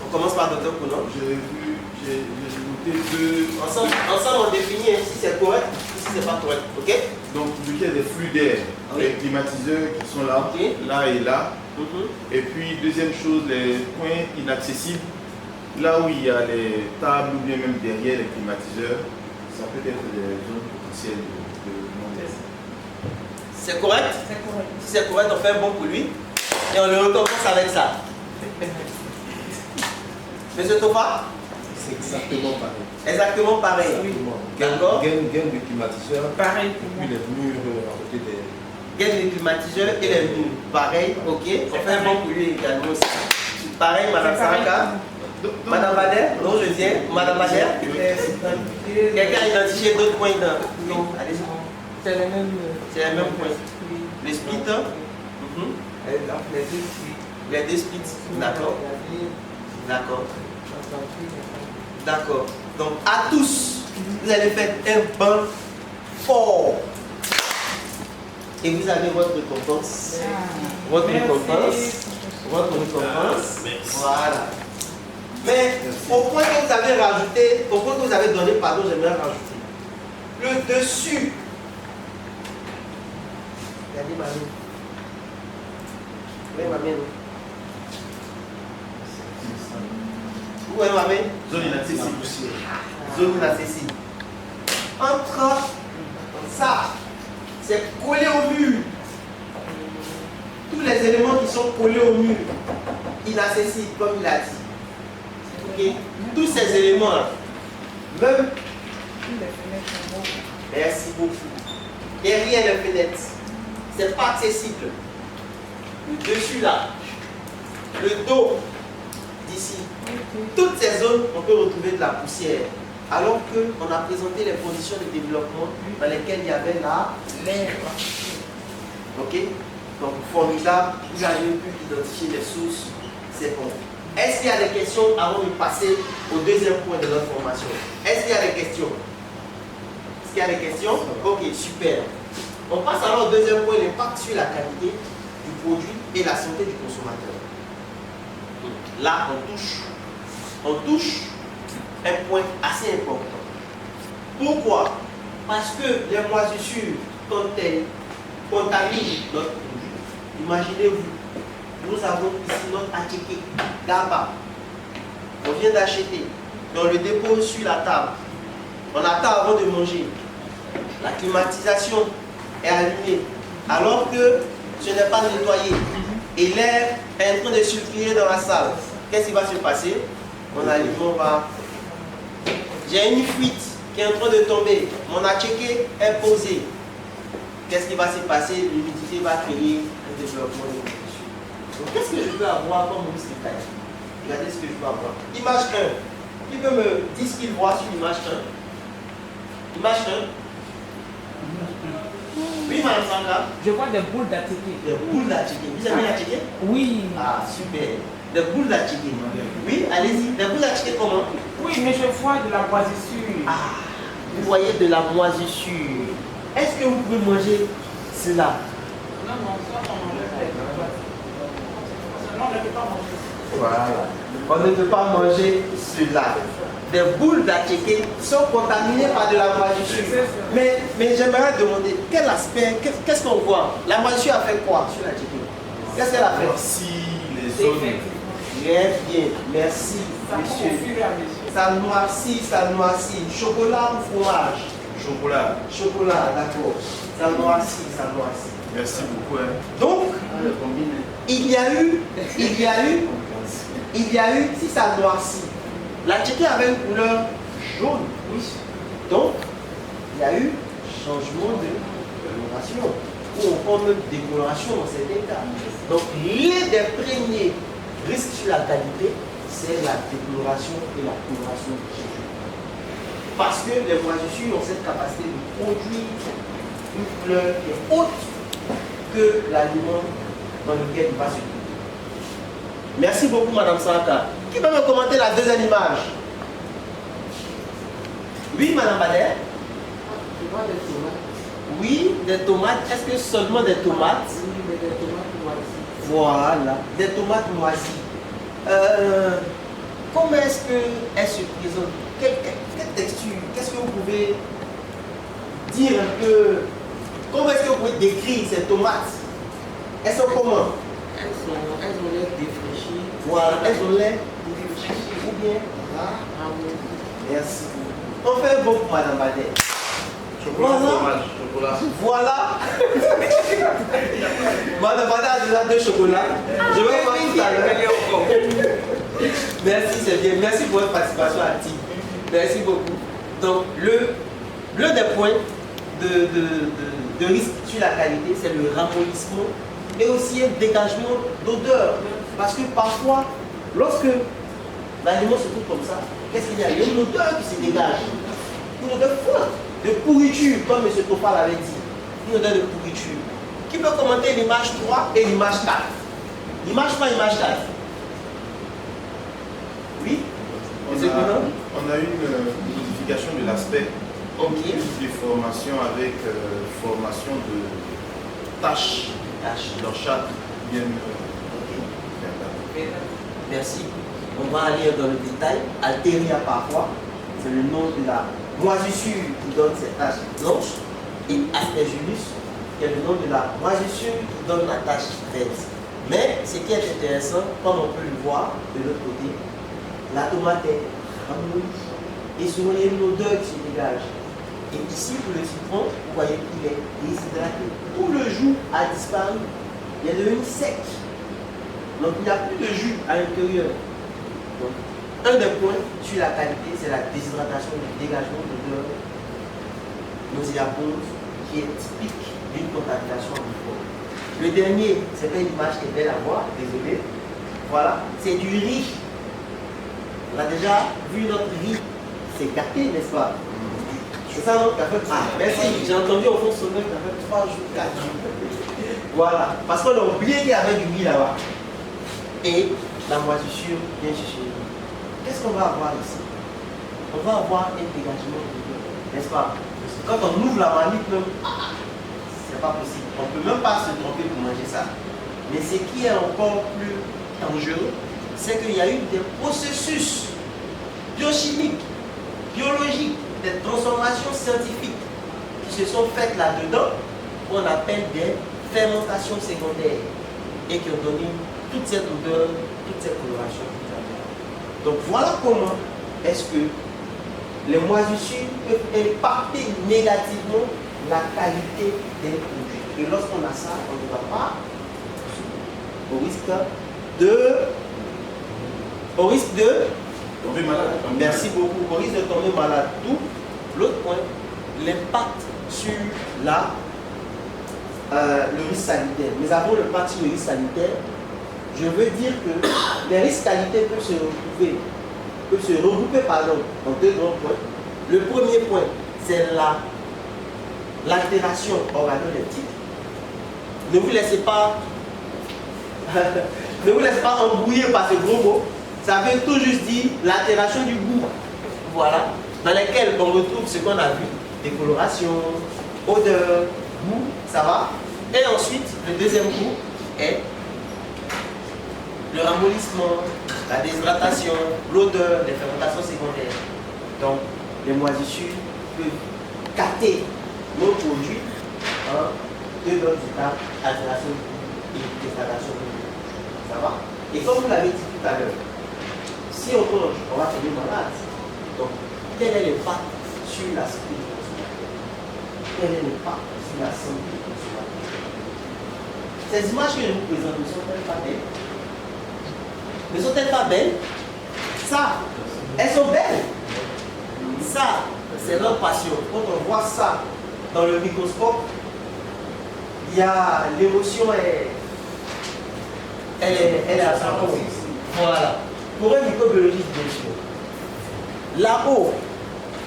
On commence par Dr. Konon.
J'ai noté deux.
Ensemble, on définit si c'est correct ou si c'est pas correct. Ok?
Donc, vu qu'il y a des flux d'air,
Oui.
les climatiseurs qui sont là,
Ok.
là et là.
Mhm.
Et puis, deuxième chose, les points inaccessibles, là où il y a les tables ou bien même derrière les climatiseurs, ça peut être des zones potentielles de non-test.
C'est correct?
C'est correct.
Si c'est correct, on fait un bon pour lui. Et on le recommence avec ça. Monsieur Tofa?
C'est exactement pareil.
Exactement pareil. D'accord?
Gain de climatiseur.
Pareil
Et
pour
puis
moi.
les murs à côté des.
Gain les climatiseurs et les murs. Pareil, ok. On fait un bon pour lui également aussi. Pareil, Madame
C'est pareil
Saraka. Madame Bader? Non, je viens. Madame Bader? Quelqu'un a identifié d'autres points dans. Non, allez-y.
C'est le même.
C'est le même point.
Oui.
Les splits, hein? Mhm. Les deux splits. D'accord. D'accord. D'accord. Donc, à tous, vous allez faire un banc fort. Et vous avez votre récompense. Votre récompense. Votre récompense. Voilà. Mais au point que vous avez rajouté, au point que vous avez donné, pardon, j'aimerais rajouter. Le dessus. Regardez ma main. Regardez ma main. Vous voyez ma main?
Zone inaccessible.
Zone inaccessible. Entre ça, c'est collé au mur. Tous les éléments qui sont collés au mur, inaccessibles, comme il a dit. Ok? Tous ces éléments-là, même. Merci beaucoup. Derrière les fenêtres, c'est pas accessible. Le dessus là, le dos d'ici. Toutes ces zones, on peut retrouver de la poussière. Alors qu'on a présenté les conditions de développement dans lesquelles il y avait l'air. Ok? Donc, formidable, vous avez pu identifier les sources, c'est bon. Est-ce qu'il y a des questions avant de passer au deuxième point de notre formation? Est-ce qu'il y a des questions? Est-ce qu'il y a des questions? Ok, super. On passe alors au deuxième point, l'impact sur la qualité du produit et la santé du consommateur. Là, on touche un point assez important. Pourquoi? Parce que les moisissures, quand elles contaminent notre produit, imaginez-vous, nous avons ici notre attiqué, GABA. On vient d'acheter, et on le dépose sur la table. On attend avant de manger. La climatisation est allumée, alors que ce n'est pas nettoyé. Et l'air est en train de circuler dans la salle. Qu'est-ce qui va se passer? Mon aliment va... J'ai une fuite qui est en train de tomber. Mon attiqué est posé. Qu'est-ce qui va se passer? L'humidité va créer un développement de moisissure. Donc, qu'est-ce que je peux avoir comme risque de taille? Regardez ce que je peux avoir. Image 1. Qui peut me dire ce qu'il voit sur l'image 1? Image 1. Oui, Mme Sanga.
Je vois des boules d'attiqué.
Des boules d'attiqué. Vous avez l'attiqué?
Oui.
Ah, super. Des boules d'attiqué. Oui, allez-y. Des boules d'attiqué comment?
Oui, mais je vois de la moisissure.
Ah, vous voyez de la moisissure. Est-ce que vous pouvez manger cela?
Non, ça, on ne peut pas manger.
Voilà. On ne peut pas manger cela. Des boules d'attiqué sont contaminées par de la moisissure. Mais j'aimerais demander, quel aspect, qu'est-ce qu'on voit? La moisissure a fait quoi sur l'attiqué? Qu'est-ce qu'elle a fait?
Voici les zones.
Très bien, merci,
Ça prend au
monsieur.
fur et à mesure.
Ça noircit, ça noircit. Chocolat ou fromage?
Chocolat.
Chocolat, d'accord. Ça noircit, ça noircit.
Merci beaucoup. Hein.
Donc, il y a eu, si ça noircit, l'attiqué avait une couleur jaune. Oui. Donc, il y a eu changement de coloration. Ou encore même décoloration dans certains cas. Donc, l'un des premiers risques sur la qualité, c'est la décoloration et la coloration du produit. Parce que les moisissures ont cette capacité de produire une couleur qui est haute que l'aliment dans lequel il va se trouver. Merci beaucoup, Madame Saraka. Qui peut me commenter la deuxième image? Oui, Madame Bader?
Je vois des tomates.
Oui, des tomates. Est-ce que seulement des tomates?
Oui, mais des tomates moisies.
Voilà, des tomates moisies. Comment est-ce qu'elles se présentent? Quelle texture? Qu'est-ce que vous pouvez dire un peu? Comment est-ce que vous pouvez décrire ces tomates? Elles sont comment?
Elles ont l'air défraîchies.
Voilà, elles ont l'air défraîchies. Ou bien?
Ah oui.
Merci. On fait un bon pour Madame Bader.
Chocolat,
Voilà.
fromage, chocolat.
Voilà. Madame Bader a déjà 2 chocolats. Je vais voir tout à l'heure. Merci, c'est bien. Merci pour votre participation active. Merci beaucoup. Donc, l'un des points de risque sur la qualité, c'est le ramollissement et aussi un dégagement d'odeur. Parce que parfois, lorsque l'aliment se trouve comme ça, qu'est-ce qu'il y a? Il y a une odeur qui se dégage. Une odeur forte de pourriture, comme M. Tofa l'avait dit. Une odeur de pourriture. Qui peut commenter l'image 3 et l'image 4? L'image 3 et l'image 4. Oui?
On a eu une modification de l'aspect.
Ok.
Des formations avec formation de tâches dans chaque bien.
Merci. On va aller dans le détail. Altéria parfois, c'est le nom de la moisissure qui donne cette tache blanche. Et Aspergillus, qui est le nom de la moisissure qui donne la tache verte. Mais ce qui est intéressant, comme on peut le voir de l'autre côté, la tomate est ramollie. Et souvent il y a une odeur qui se dégage. Et ici, pour le citron, vous voyez qu'il est déshydraté. Tout le jus a disparu. Il est devenu sec. Donc il n'y a plus de jus à l'intérieur. Donc, un des points sur la qualité, c'est la déshydratation, le dégagement d'odeur nauséabonde qui est typique d'une contamination en micro. Le dernier, c'est pas une image qui est belle à voir, désolé. Voilà, c'est du riz. On a déjà vu notre riz, c'est gâté, n'est-ce pas? C'est ça, non? Ah, merci, j'ai entendu au fond sonner qu'il y avait 3 jours, 4 jours. Voilà, parce qu'on a oublié qu'il y avait du riz là-bas. Et la moisissure vient chercher le riz. Qu'est-ce qu'on va avoir ici? On va avoir un dégagement de l'odeur, n'est-ce pas? Quand on ouvre la manip, c'est pas possible. On ne peut même pas se tromper pour manger ça. Mais ce qui est encore plus dangereux, c'est qu'il y a eu des processus biochimiques, biologiques, des transformations scientifiques qui se sont faites là-dedans, qu'on appelle des fermentations secondaires, et qui ont donné toute cette odeur, toute cette coloration. Donc voilà comment est-ce que les moisissures peuvent impacter négativement la qualité des produits. Et lorsqu'on a ça, on ne va pas au risque de
tomber malade.
Merci beaucoup. Au risque de tomber malade. Tout. L'autre point, l'impact sur le risque sanitaire. Mais avant l'impact sur le risque sanitaire, je veux dire que les risques qualité peuvent se regrouper en 2 grands points. Le premier point, c'est l'altération organoleptique. Ne vous laissez pas embrouiller par ce gros mot. Ça veut tout juste dire l'altération du goût. Voilà. Dans lesquelles on retrouve ce qu'on a vu, décoloration, odeur, goût, ça va. Et ensuite, le deuxième goût est le ramollissement, la déshydratation, l'odeur, les fermentations secondaires. Donc, les moisissures peuvent capter nos produits en 2 grandes étapes, altération du goût et déshydratation du goût. Ça va? Et comme vous l'avez dit tout à l'heure, si on mange, on va tomber malade. Donc, quel est l'impact sur la santé du consommateur? Quel est l'impact sur la santé du consommateur? Ces images que je vous présente ne sont-elles pas belles? Ne sont-elles pas belles? Ça, elles sont belles. Ça, c'est notre passion. Quand on voit ça dans le microscope, il y a l'émotion, elle est à sa cause. Voilà. Pour un microbiologiste, bien sûr. Là-haut,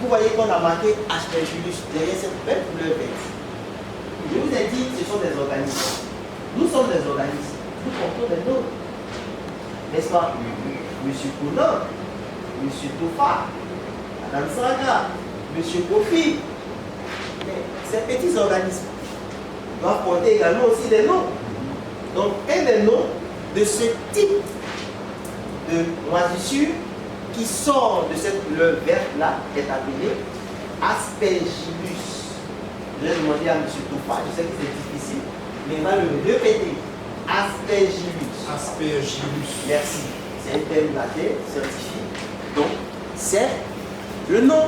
vous voyez qu'on a marqué Aspergillus derrière cette belle couleur verte. Je vous ai dit, ce sont des organismes. Nous sommes des organismes. Nous portons des noms. N'est-ce pas? Monsieur Conan, Monsieur Tofa, Madame Saga, Monsieur Kofi. Mais ces petits organismes doivent porter également aussi des noms. Donc, un des noms de ce type de moisissure qui sort de cette couleur verte-là est appelé Aspergillus. Je vais demander à M. Toufa, je sais que c'est difficile, mais il va le répéter. Aspergillus.
Aspergillus.
Merci. C'est un terme latin scientifique. Donc, c'est le nom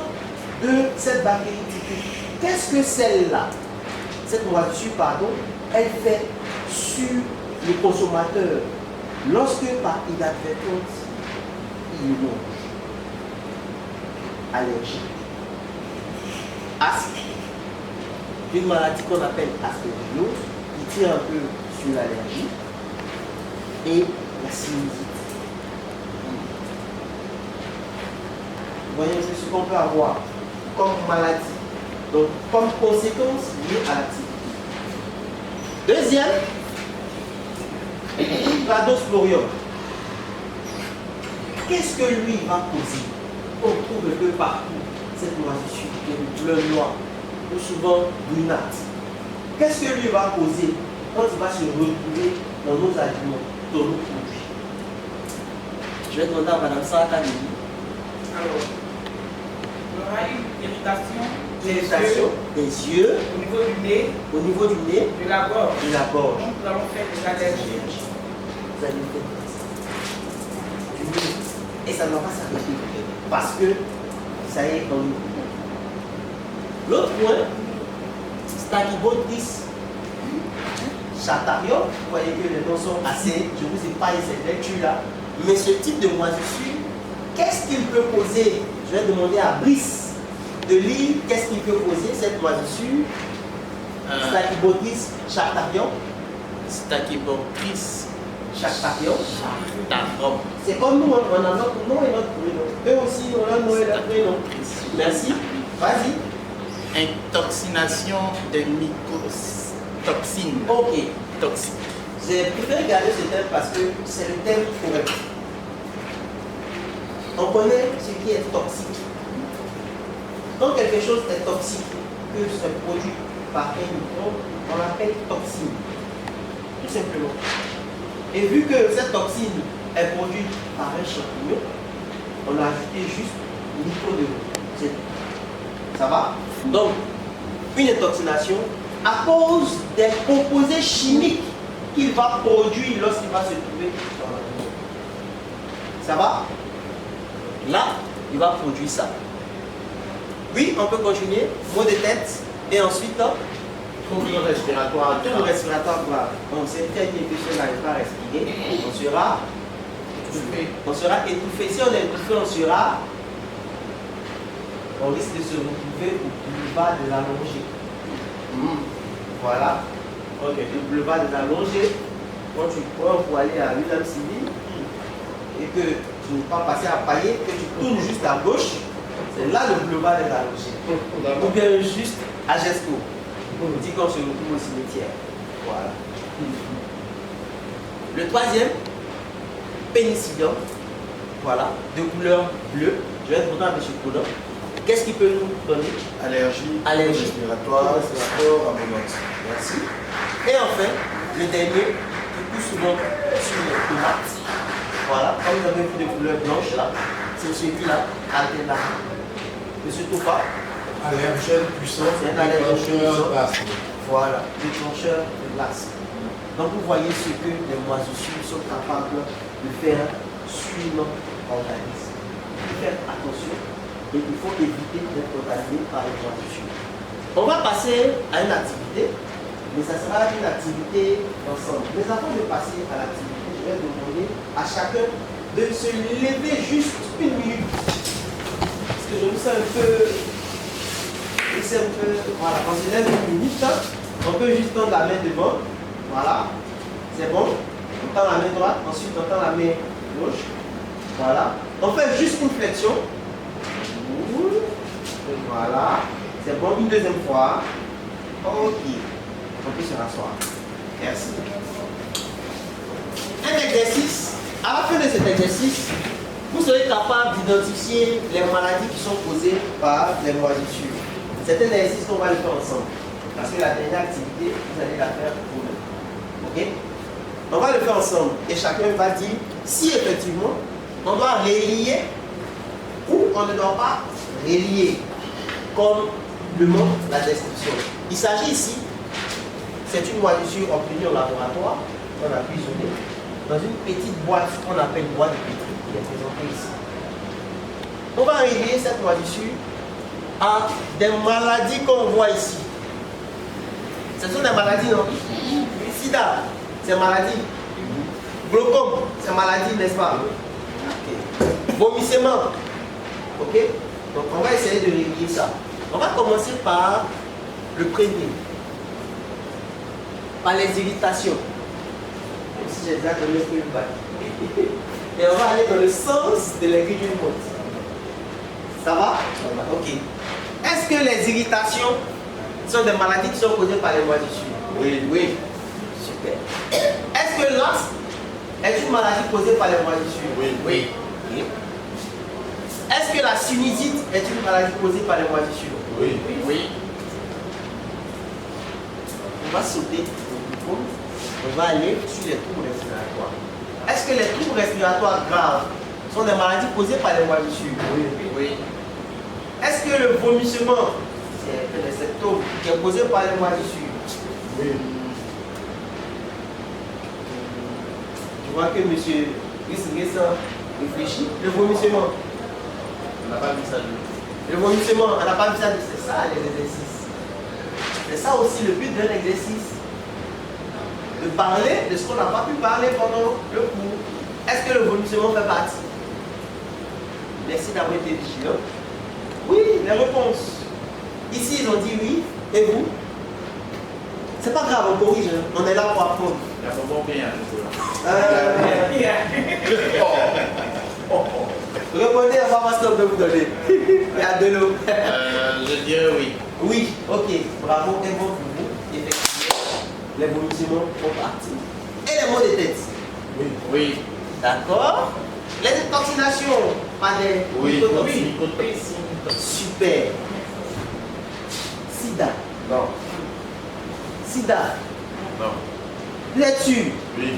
de cette bactérie typique. Qu'est-ce que celle-là, cette moisissure, pardon, elle fait sur le consommateur lorsque par inadvertance il mange? Allergie, asthme, une maladie qu'on appelle aspergillose, qui tire un peu sur l'allergie, et la sinusite. Vous voyez, c'est ce qu'on peut avoir comme maladie, donc comme conséquence liée à l'activité. Deuxième, Cladosporium. Qu'est-ce que lui va causer? On trouve un peu partout cette moisissure qui est de couleur noire, ou souvent brunâtre. Qu'est-ce que lui va causer quand il va se retrouver dans nos aliments, dans nos produits? Je vais demander à Mme Sarah.
Alors, il y aura une irritation
des yeux,
au niveau du nez,
de
la gorge.
gorge.
Donc, nous allons faire des allergies.
Vous allez faire du nez. Et ça ne va pas s'arrêter parce que ça y est dans nous. L'autre point, Stachybotrys Chatardium. Vous voyez que les noms sont assez, je vous épargne cette lecture-là. Mais ce type de moisissure, qu'est-ce qu'il peut causer? Je vais demander à Brice de Lille, qu'est-ce qu'il peut causer cette moisissure? Stachybotrys Chatardium.
Stachybotrys
Chatardium.
Chatardium.
C'est comme nous, hein, on a notre nom et notre prénom. Eux aussi, on a le nom et leur prénom. Merci. Vas-y.
Intoxination de mycotoxines.
Ok.
Toxiques.
J'ai préféré garder ce terme parce que c'est le terme correct. On connaît ce qui est toxique. Quand quelque chose est toxique, que se produit par un microbe, on l'appelle toxine. Tout simplement. Et vu que cette toxine est produite par un champignon, on a ajouté juste micro-de. Ça va? Donc, une intoxination à cause des composés chimiques qu'il va produire lorsqu'il va se trouver dans l'animal. Ça va? Là, il va produire ça. Oui, on peut continuer. Maux de tête. Et ensuite,
Troubles respiratoires.
troubles respiratoires graves. On sait très bien que si on n'arrive pas à respirer, on sera étouffé. Si on est étouffé, on risque de se retrouver au boulevard de l'allongée. Voilà. Ok. Le boulevard de l'allongée, quand tu prends pour aller à William Civil et que tu ne pas passer à Paillet, que tu tournes juste à gauche, c'est là le boulevard de l'allongée. Ou bien juste à Gesco. On dit qu'on se retrouve au cimetière. Voilà. Le troisième, pénicillium. Voilà. De couleur bleue. Je vais demander à M. Coulon. Qu'est-ce qu'il peut nous donner?
Allergie,
respiratoire,
sport, aménote.
Merci. Et enfin, le dernier, qui pousse souvent sur les tomates. Voilà, comme vous avez vu de couleur blanche là, c'est celui-là, Altena. Monsieur Toufa.
Allergène puissant,
C'est un allergène puissant.
d'asthme.
Voilà, déclencheur de l'asthme. Donc vous voyez ce que les moisissures sont capables de faire sur notre organisme. Il faut faire attention et il faut éviter d'être contaminé par les moisissures. On va passer à une activité, mais ça sera une activité ensemble. Mais avant de passer à l'activité, je vais demander à chacun de se lever juste une minute. Parce que je me sens un peu... Voilà, on se lève une minute, on peut juste tendre la main devant. Voilà, c'est bon. On tend la main droite, ensuite on tend la main gauche. Voilà, on fait juste une flexion. Voilà, c'est bon, une deuxième fois. Ok, on peut se rasseoir. Merci. Un exercice, à la fin de cet exercice, vous serez capable d'identifier les maladies qui sont causées par les moisissures. C'est un exercice qu'on va le faire ensemble. Parce que la dernière activité, vous allez la faire pour vous. Ok? On va le faire ensemble. Et chacun va dire si effectivement on doit relier ou on ne doit pas relier, comme le montre la description. Il s'agit ici, c'est une moisissure obtenue au laboratoire, on a cuisiné, dans une petite boîte qu'on appelle boîte de Petri, qui est présentée ici. On va relier cette moisissure à des maladies qu'on voit ici. Ce sont des maladies, non? Sida, c'est maladie. Glaucome, c'est maladie, n'est-ce pas? Okay. Vomissement. Ok? Donc on va essayer de relier ça. On va commencer par le premier. Par les irritations. Même si j'ai déjà donné une balle. Et on va aller dans le sens de l'aiguille d'une montre. Ça va? Ok. Est-ce que les irritations sont des maladies qui sont causées par les moisissures?
Oui.
Oui. Super. Est-ce que l'asthme est une maladie causée par les moisissures?
Oui.
Oui. Est-ce que la sinusite est une maladie causée par les moisissures?
Oui.
Oui. On va sauter au diplôme. On va aller sur les troubles respiratoires. Est-ce que les troubles respiratoires graves sont des maladies causées par les moisissures?
Oui.
Oui. Est-ce que le vomissement, c'est un symptôme qui est causé par les moisissures?
Oui.
Je vois que M. Grisson réfléchit. Le vomissement.
On n'a pas vu ça.
Le vomissement, on n'a pas vu ça. C'est ça les exercices. C'est ça aussi le but d'un exercice. De parler de ce qu'on n'a pas pu parler pendant le cours. Est-ce que le vomissement fait partie? Merci d'avoir été vigilant. Oui, les réponses. Ici, ils ont dit oui. Et vous? C'est pas grave, on corrige. Hein. On est là pour apprendre.
Il y a pas bien.
Répondez, on va voir ce qu'on peut vous donner. Il y a de l'eau.
Je dirais oui.
Oui, ok. Bravo, et bon pour vous. Effectivement, les vomissements font partie. Et les maux de tête?
Oui.
Oui.
D'accord. Les détoxinations, pas des...
Oui.
Super. Sida?
Non.
Sida?
Non.
L'es-tu?
Oui.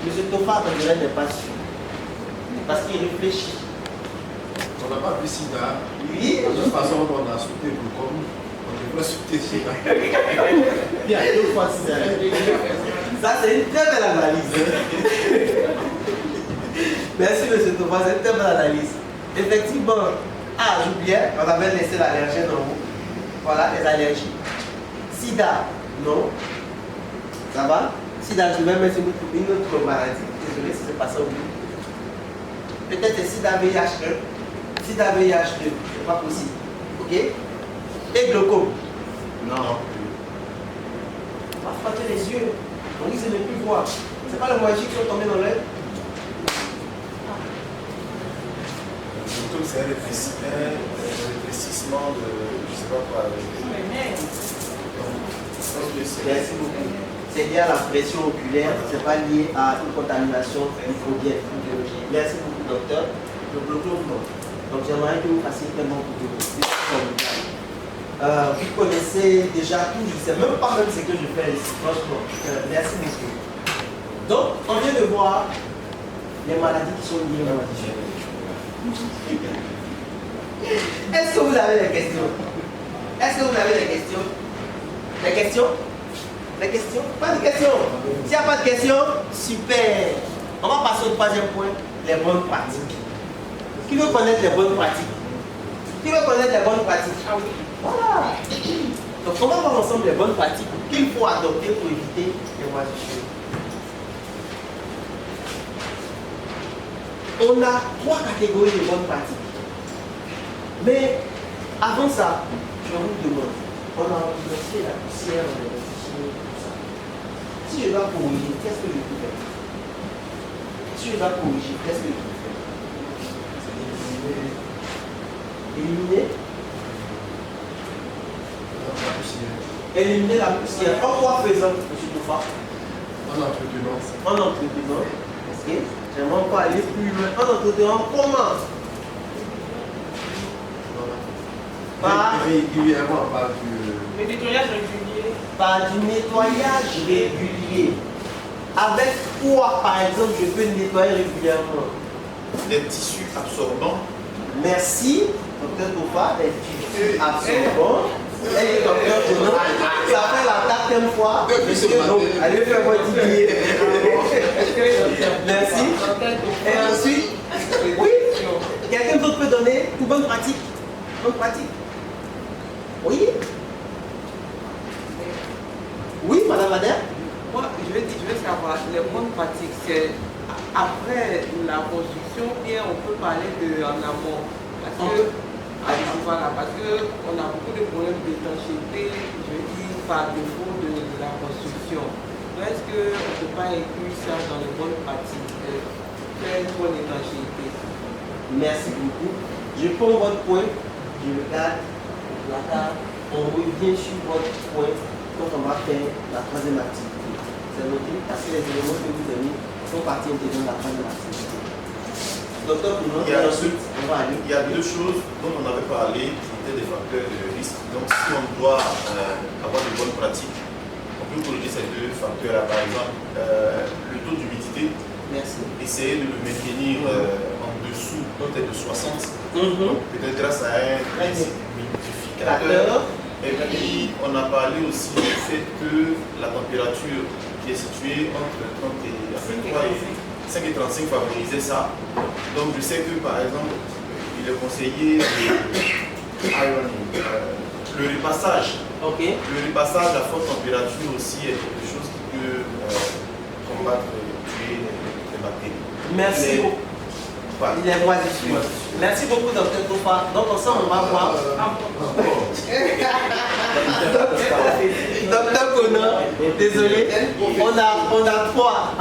Monsieur Tofa, on dirait n'est pas sûr. Parce qu'il réfléchit.
On n'a pas vu Sida.
Oui.
De toute façon, on a sauté Glaucome. On devrait sauter Sida.
Il y a deux fois Sida. Ça, c'est une très belle analyse. Merci, monsieur Thomas, c'est une très belle analyse. Effectivement, j'oubliais, on avait laissé l'allergène en haut. Voilà, les allergies. Sida, non. Ça va? Sida, je vais mettre une autre maladie. Désolé si c'est pas ça au bout. Peut-être c'est Sida VIH1. Sida VIH2, c'est pas possible. Ok? Et glaucome?
Non.
On va frotter les yeux. On risque de ne plus voir. C'est pas le moitié qui sont tombés dans l'œil?
Glaucome, c'est un rétrécissement de. Je sais pas quoi.
Merci beaucoup. C'est lié à la pression oculaire, ce n'est pas lié à une contamination microbienne ou biologique. Merci beaucoup, docteur. Le glaucome, non. Donc j'aimerais que vous fassiez tellement pour vous. Vous connaissez déjà tout, je ne sais même pas ce que je fais ici, franchement. Merci beaucoup. Donc, on vient de voir les maladies qui sont liées aux maladies. Est-ce que vous avez des questions? Est-ce que vous avez des questions? Des questions? Des questions? Pas de questions? S'il n'y a pas de questions, super. On va passer au troisième point, les bonnes pratiques. Qui veut connaître les bonnes pratiques? Qui veut connaître les bonnes pratiques? Ah oui. Voilà. Donc on va voir ensemble les bonnes pratiques qu'il faut adopter pour éviter les moisissures. On a 3 catégories de bonnes pratiques. Mais avant ça, je vous demande, on a identifié la poussière, on a identifié tout ça. Si je dois corriger, qu'est-ce que je peux faire? Si je dois corriger, qu'est-ce que je peux faire? Éliminer
La poussière.
Éliminer la poussière. En quoi faisant, M. Toufa?
En entretenant.
En entretenant. Ok. J'aimerais encore aller plus loin. En entretien, comment?
Régulièrement, pas du...
Le nettoyage régulier.
Par du nettoyage régulier. Avec quoi, par exemple, je peux nettoyer régulièrement?
Des tissus absorbants.
Merci, docteur Tofa, des tissus absorbants. Et le docteur Tono, ça fait la 4e fois. Donc, allez faire votre billets. Merci. Et ensuite, oui, quelqu'un d'autre peut donner une bonne pratique. Bonne pratique. Oui. Oui, madame Madère.
Moi, je vais savoir, les bonnes pratiques, c'est après la construction, bien on peut parler en amont. Parce que, voilà, parce qu'on a beaucoup de problèmes d'étanchéité, je veux dire, par défaut de la construction. Donc, est-ce qu'on ne peut pas inclure ça dans les bonnes pratiques, faire une bonne étanchéité?
Merci beaucoup. Je prends votre point, je regarde la table, on revient sur votre point quand on va faire la 3e activité. C'est noté parce que les éléments que vous avez sont partie intégrante de la 3e activité. Docteur Pounon, et ensuite, on va aller.
Il y a 2 choses dont on avait parlé qui étaient des facteurs de risque. Donc, si on doit avoir de bonnes pratiques, on peut corriger ces 2 facteurs-là. Par exemple, le taux d'humidité.
Merci.
Essayer de le maintenir en dessous, peut-être de 60. Donc, peut-être grâce à un humidificateur. Et puis, on a parlé aussi du fait que la température qui est située entre 30 et 5 et 35 favorisait ça. Donc, je sais que, par exemple, il est conseillé le repassage.
Okay.
Le repassage à forte température aussi est quelque chose qui peut combattre et tuer les bactéries.
Merci beaucoup. Il est moisissure. Merci beaucoup, docteur Tofa. Donc, ensemble, on va voir. Docteur Connor, désolé. On a 3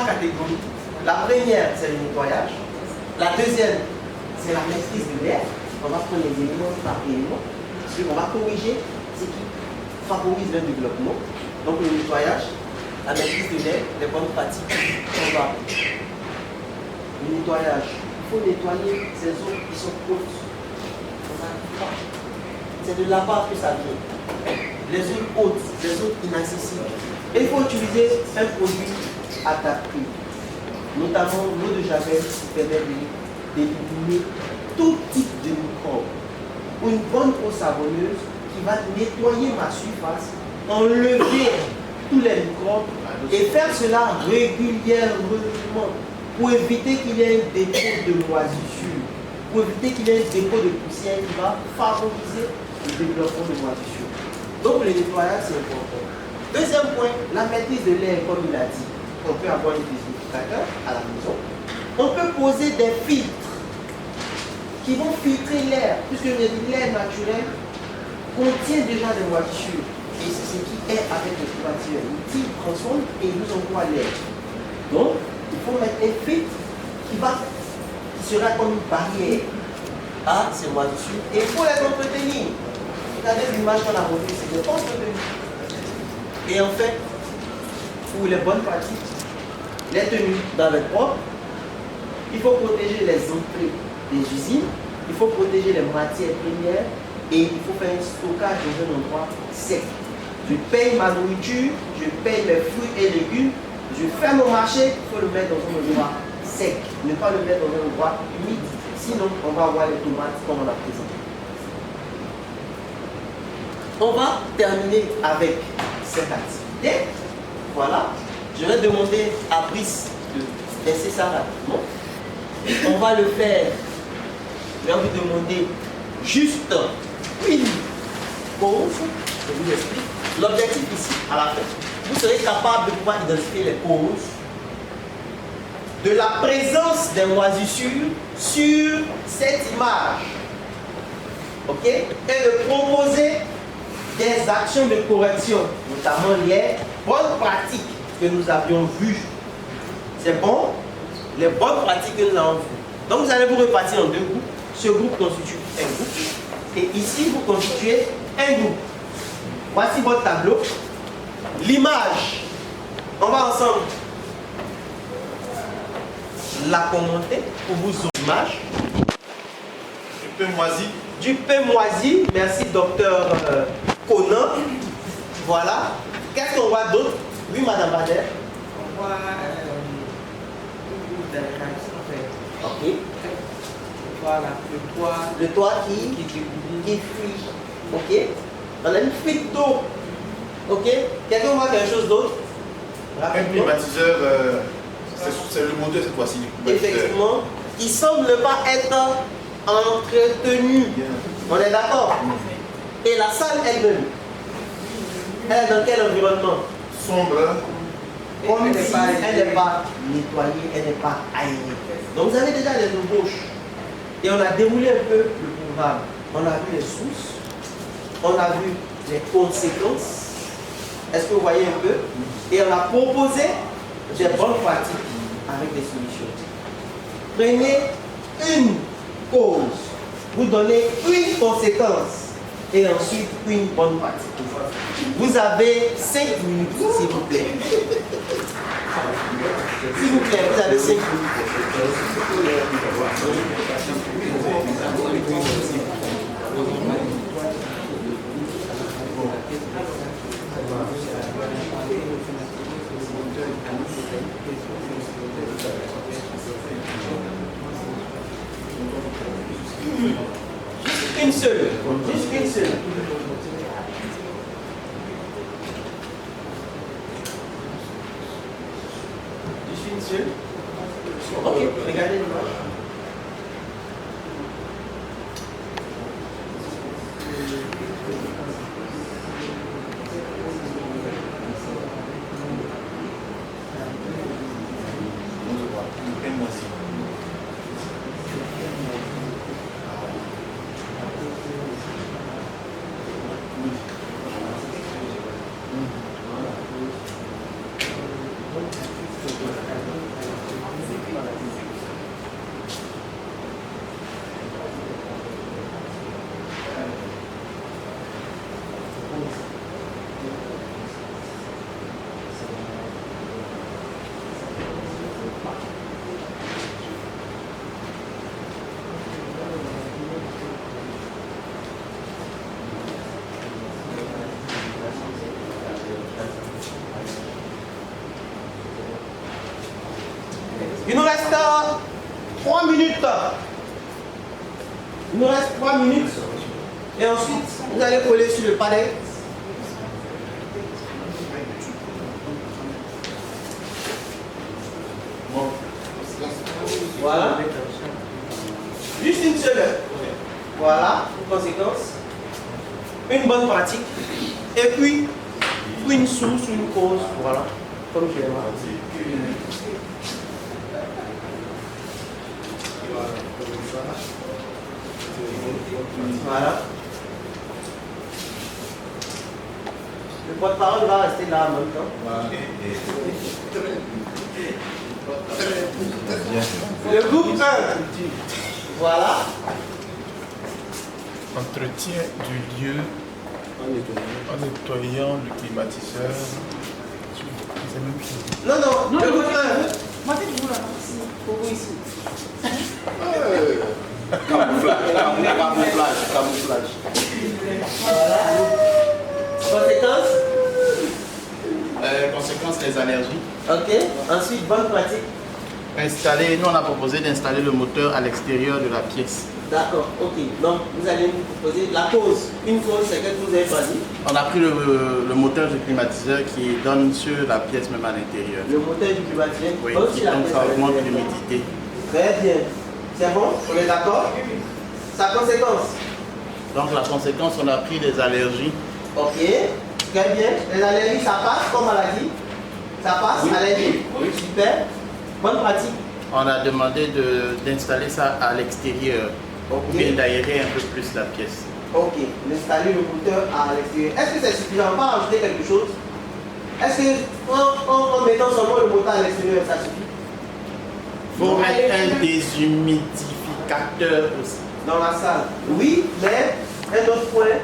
catégories. La première, c'est le nettoyage. La deuxième, c'est la maîtrise de l'air. On va prendre les éléments par élément. On va corriger ce qui favorise le développement. Donc, le nettoyage, la maîtrise de l'air, les bonnes pratiques. On va. Le nettoyage. Il faut nettoyer ces zones qui sont hautes. C'est de là-bas que ça vient. Les zones hautes, les zones inaccessibles. Et il faut utiliser un produit adapté, notamment l'eau de javel qui permet d'éliminer tout type de microbes. Ou une bonne eau savonneuse qui va nettoyer ma surface, enlever tous les microbes et faire cela régulièrement pour éviter qu'il y ait un dépôt de moisissure, pour éviter qu'il y ait un dépôt de poussière qui va favoriser le développement de moisissure. Donc le nettoyage, c'est important. Deuxième point, la maîtrise de l'air, comme il a dit. On peut avoir un désinfectateur à la maison. On peut poser des filtres qui vont filtrer l'air, puisque l'air naturel contient déjà des moisissures. Et c'est ce qui est avec le climatiseur. Il transforme et il nous envoie l'air. Donc, il faut mettre un filtre qui sera comme une barrière à ces moisissures. Et il faut les entretenir. Regardez l'image qu'on a revues, c'est de entretenir. Et en fait, pour les bonnes pratiques, les tenues dans le propre, il faut protéger les entrées des usines, il faut protéger les matières premières et il faut faire un stockage dans un endroit sec. Je paye ma nourriture, je paye mes fruits et légumes, je fais mon marché, il faut le mettre dans un endroit sec, ne pas le mettre dans un endroit humide, sinon on va avoir les tomates comme on a présenté. On va terminer avec cette activité. Voilà. Je vais demander à Brice de laisser ça rapidement. On va le faire. Je vais vous demander juste une pause. Je vous explique. L'objectif ici, à la fin, vous serez capable de pouvoir identifier les causes de la présence des moisissures sur cette image. Ok? Et de proposer des actions de correction, notamment les bonnes pratiques que nous avions vues. C'est bon? Les bonnes pratiques que nous avons vues. Donc vous allez vous repartir en 2 groupes. Ce groupe constitue un groupe. Et ici, vous constituez un groupe. Voici votre tableau. L'image. On va ensemble. la commenter pour vous image.
Du pain moisi.
Du pain moisi. Merci, docteur Conan. Voilà. Qu'est-ce qu'on voit d'autre? Oui, madame Bader.
On voit de la rice, en fait.
Ok.
Voilà,
le toit qui fuit. Ok. On a une fuite d'eau. Ok. Quelqu'un voit quelque chose d'autre?
Un climatiseur, c'est le moteur cette fois-ci.
Effectivement, il semble pas être entretenu. On est d'accord? Et la salle elle-même, elle est dans quel environnement?
Sombre.
Comme si elle n'est pas nettoyée, elle n'est pas aérée. Donc vous avez déjà les embauches. Et on a déroulé un peu le programme. On a vu les sources, on a vu les conséquences. Est-ce que vous voyez un peu? Et on a proposé des bonnes pratiques avec des solutions. Prenez une cause, vous donnez une conséquence et ensuite une bonne pratique. Vous avez 5 minutes, s'il vous plaît. S'il vous plaît, vous avez 5 minutes. Juste une seule. Juste une seule. Juste une seule. Ok, regardez l'image. Il nous reste 3 minutes. Il nous reste 3 minutes. Et ensuite, vous allez coller sur le panel. Voilà. Juste une seule. Voilà, une conséquence. Une bonne pratique. Et puis, une source, une cause. Voilà. Comme je l'ai dit. Voilà. Le porte-parole va rester là en même temps. Le groupe 1. Voilà.
Entretien du lieu en nettoyant le climatiseur.
Non, non, le groupe 1.
Moi, c'est vous là. Pour vous ici.
Camouflage.
Voilà. Conséquence?
Conséquence, les allergies.
Ok. Ensuite, bonne pratique.
Nous on a proposé d'installer le moteur à l'extérieur de la pièce.
D'accord, ok. Donc, vous allez nous proposer la cause. Une cause, c'est que vous avez choisi.
On a pris le moteur du climatiseur qui donne sur la pièce même à l'intérieur.
Le moteur du climatiseur.
Oui,
donc
ça augmente l'humidité.
Très bien. C'est bon? On est d'accord? Sa conséquence?
Donc la conséquence, on a pris des allergies.
Ok. Très bien. Les allergies, ça passe comme maladie? Ça passe? Oui. Allergie? Oui. Super. Bonne pratique.
On a demandé d'installer ça à l'extérieur.
Ok.
Ou bien d'aérer un peu plus la pièce.
Ok. D'installer le moteur à l'extérieur. Est-ce que c'est suffisant? On va rajouter quelque chose? Est-ce que en mettant seulement le moteur à l'extérieur, ça suffit?
Il faut mettre un déshumidificateur aussi.
Dans la salle. Oui, mais un autre point,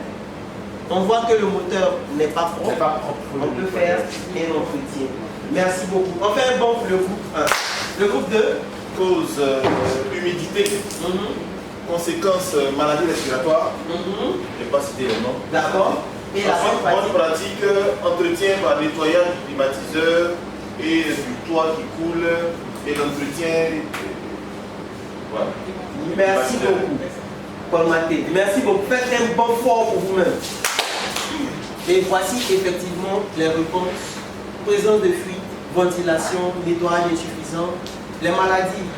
on voit que le moteur n'est pas propre. On peut faire un entretien. Merci beaucoup. On fait un bon pour le groupe 1. Le groupe 2.
cause humidité, conséquence maladie respiratoire, je ne vais pas citer le nom.
D'accord. Et la
bonne pratique, entretien par nettoyage du climatiseur et du toit qui coule et l'entretien. Voilà.
Merci beaucoup, Paul Maté. Merci beaucoup. Faites un bon fort pour vous-même. Et voici effectivement les réponses. Présence de fuite, ventilation, nettoyage insuffisant, les maladies,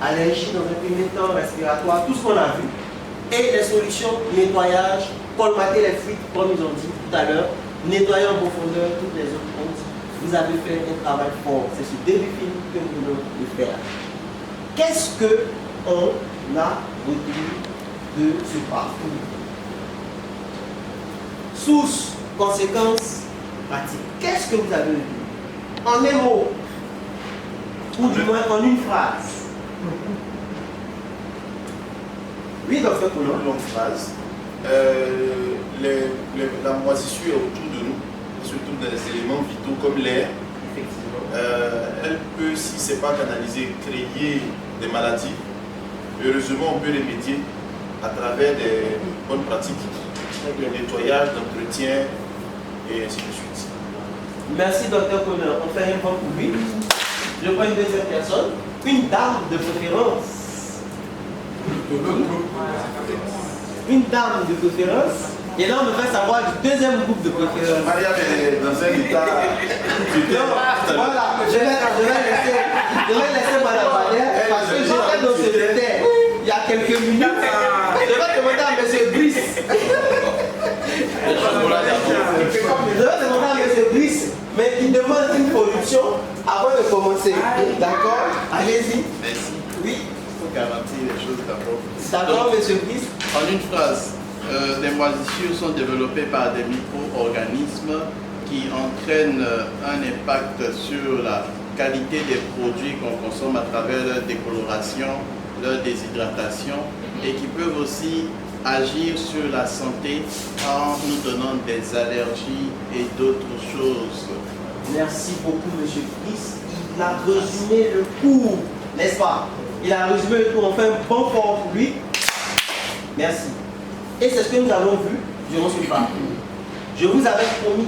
allergies dans un premier temps, respiratoire, tout ce qu'on a vu. Et les solutions, nettoyage, colmater les fuites, comme ils ont dit tout à l'heure, nettoyer en profondeur, toutes les autres ont dit. Vous avez fait un travail fort. C'est ce début film que nous venons de faire. Qu'est-ce qu'on a retenu de ce parcours? Source, conséquences, pratiques. Qu'est-ce que vous avez retenu? En un mot, ou du moins en une phrase. Oui, docteur Poulon.
Une longue phrase. La moisissure autour de nous, surtout dans les éléments vitaux comme l'air, elle peut, si ce n'est pas canalisé, créer des maladies. Heureusement, on peut remédier à travers des bonnes pratiques de nettoyage, d'entretien et ainsi de suite.
Merci, docteur Connor. On fait un point pour lui. Je prends une deuxième personne, une dame de préférence. Une dame de préférence. Et là, on me fait savoir du deuxième groupe de préférence.
Mariam est dans un état.
Voilà, je vais laisser Madame Valère parce que j'étais dans ce secrétaire il y a quelques minutes. Je vais demander à M. Brice. Je vais demander à M. Brice, mais il demande une production avant de commencer. D'accord? Allez-y.
Merci.
Oui.
Il faut garantir les choses d'abord.
D'accord, M. Brice.
En une phrase, les moisissures sont développées par des micro-organismes qui entraînent un impact sur la qualité des produits qu'on consomme à travers leur décoloration, leur déshydratation et qui peuvent aussi agir sur la santé en nous donnant des allergies et d'autres choses.
Merci beaucoup, M. Brice. Il a résumé le cours, n'est-ce pas? Il a résumé le cours. On fait un bon fort pour lui. Merci. Et c'est ce que nous avons vu durant ce parcours. Je vous avais promis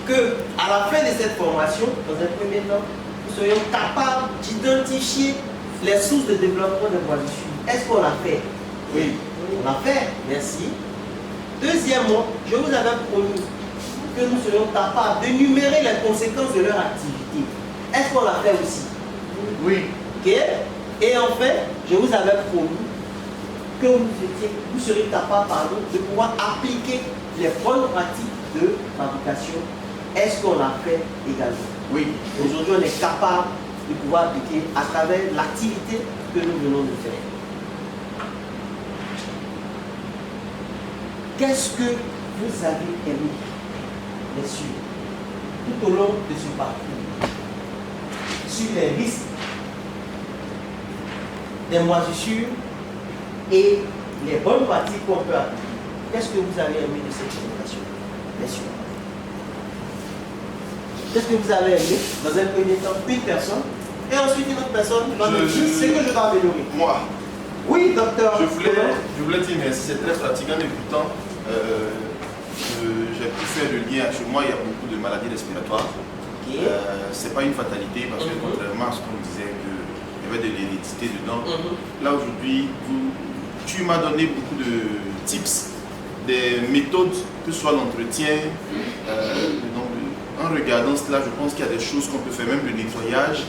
que à la fin de cette formation, dans un premier temps, nous serions capables d'identifier les sources de développement des moisissures. Est-ce qu'on l'a fait? Oui. On l'a fait. Merci. Deuxièmement, je vous avais promis que nous serions capables d'énumérer les conséquences de leur activité. Est-ce qu'on l'a fait aussi?
Oui.
Ok. Et enfin, je vous avais promis que vous serez capable de pouvoir appliquer les bonnes pratiques de fabrication. Est-ce qu'on l'a fait également?
Oui.
Aujourd'hui, on est capable de pouvoir appliquer à travers l'activité que nous venons de faire. Qu'est-ce que vous avez aimé, messieurs, tout au long de ce parcours, sur les risques des moisissures et les bonnes pratiques qu'on peut appliquer? Qu'est-ce que vous avez aimé de cette présentation, messieurs? Qu'est-ce que vous avez aimé? Dans un premier temps, une personne, et ensuite une autre personne va me dire ce que je dois améliorer.
Moi,
oui, docteur.
Je voulais dire merci, c'est très fatigant d'écoutant. J'ai pu faire le lien. Chez moi, il y a beaucoup de maladies respiratoires. Okay. Ce n'est pas une fatalité parce que contrairement à ce qu'on disait, qu'il y avait de l'hérédité dedans. Là, aujourd'hui, tu m'as donné beaucoup de tips, des méthodes, que ce soit l'entretien. En regardant cela, je pense qu'il y a des choses qu'on peut faire, même le nettoyage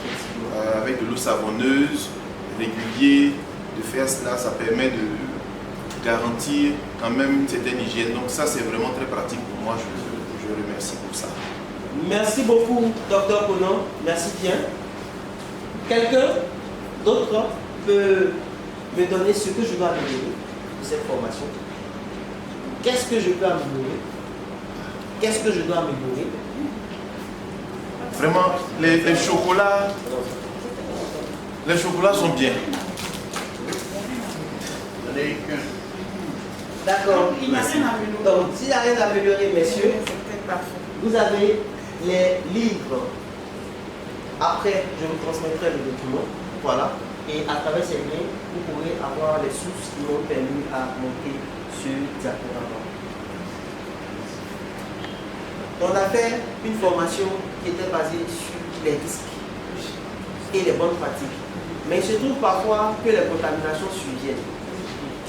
avec de l'eau savonneuse, régulier. De faire cela, ça permet de garantir quand même une certaine hygiène. Donc ça, c'est vraiment très pratique pour moi. Je remercie pour ça.
Merci beaucoup, docteur Conan. Merci bien. Quelqu'un d'autre peut me donner ce que je dois améliorer de cette formation? Qu'est-ce que je peux améliorer? Qu'est-ce que je dois améliorer?
Vraiment, les chocolats sont bien.
D'accord. Donc, s'il n'y a rien à améliorer, messieurs, vous avez les livres Après, je vous transmettrai le document. Voilà. Et à travers ces liens, vous pourrez avoir les sources qui m'ont permis à monter ce diaporama. On a fait une formation qui était basée sur les risques et les bonnes pratiques. Mais il se trouve parfois que les contaminations surviennent.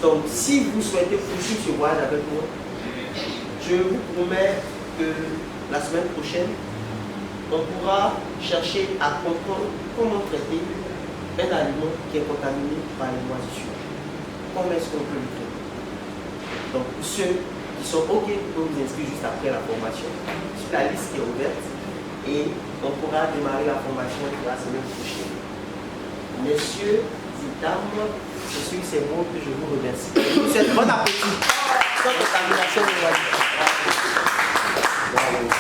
Donc, si vous souhaitez poursuivre ce voyage avec moi, je vous promets que la semaine prochaine, on pourra chercher à comprendre comment traiter un aliment qui est contaminé par les moisissures. Comment est-ce qu'on peut le traiter? Donc, ceux qui sont OK peuvent vous inscrire juste après la formation sur la liste qui est ouverte et on pourra démarrer la formation la semaine prochaine. Messieurs et dames, c'est sur ces mots que je vous remercie. Je vous souhaite bon appétit. Sans contamination de moisissures.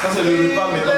Ça, c'est le repas maintenant.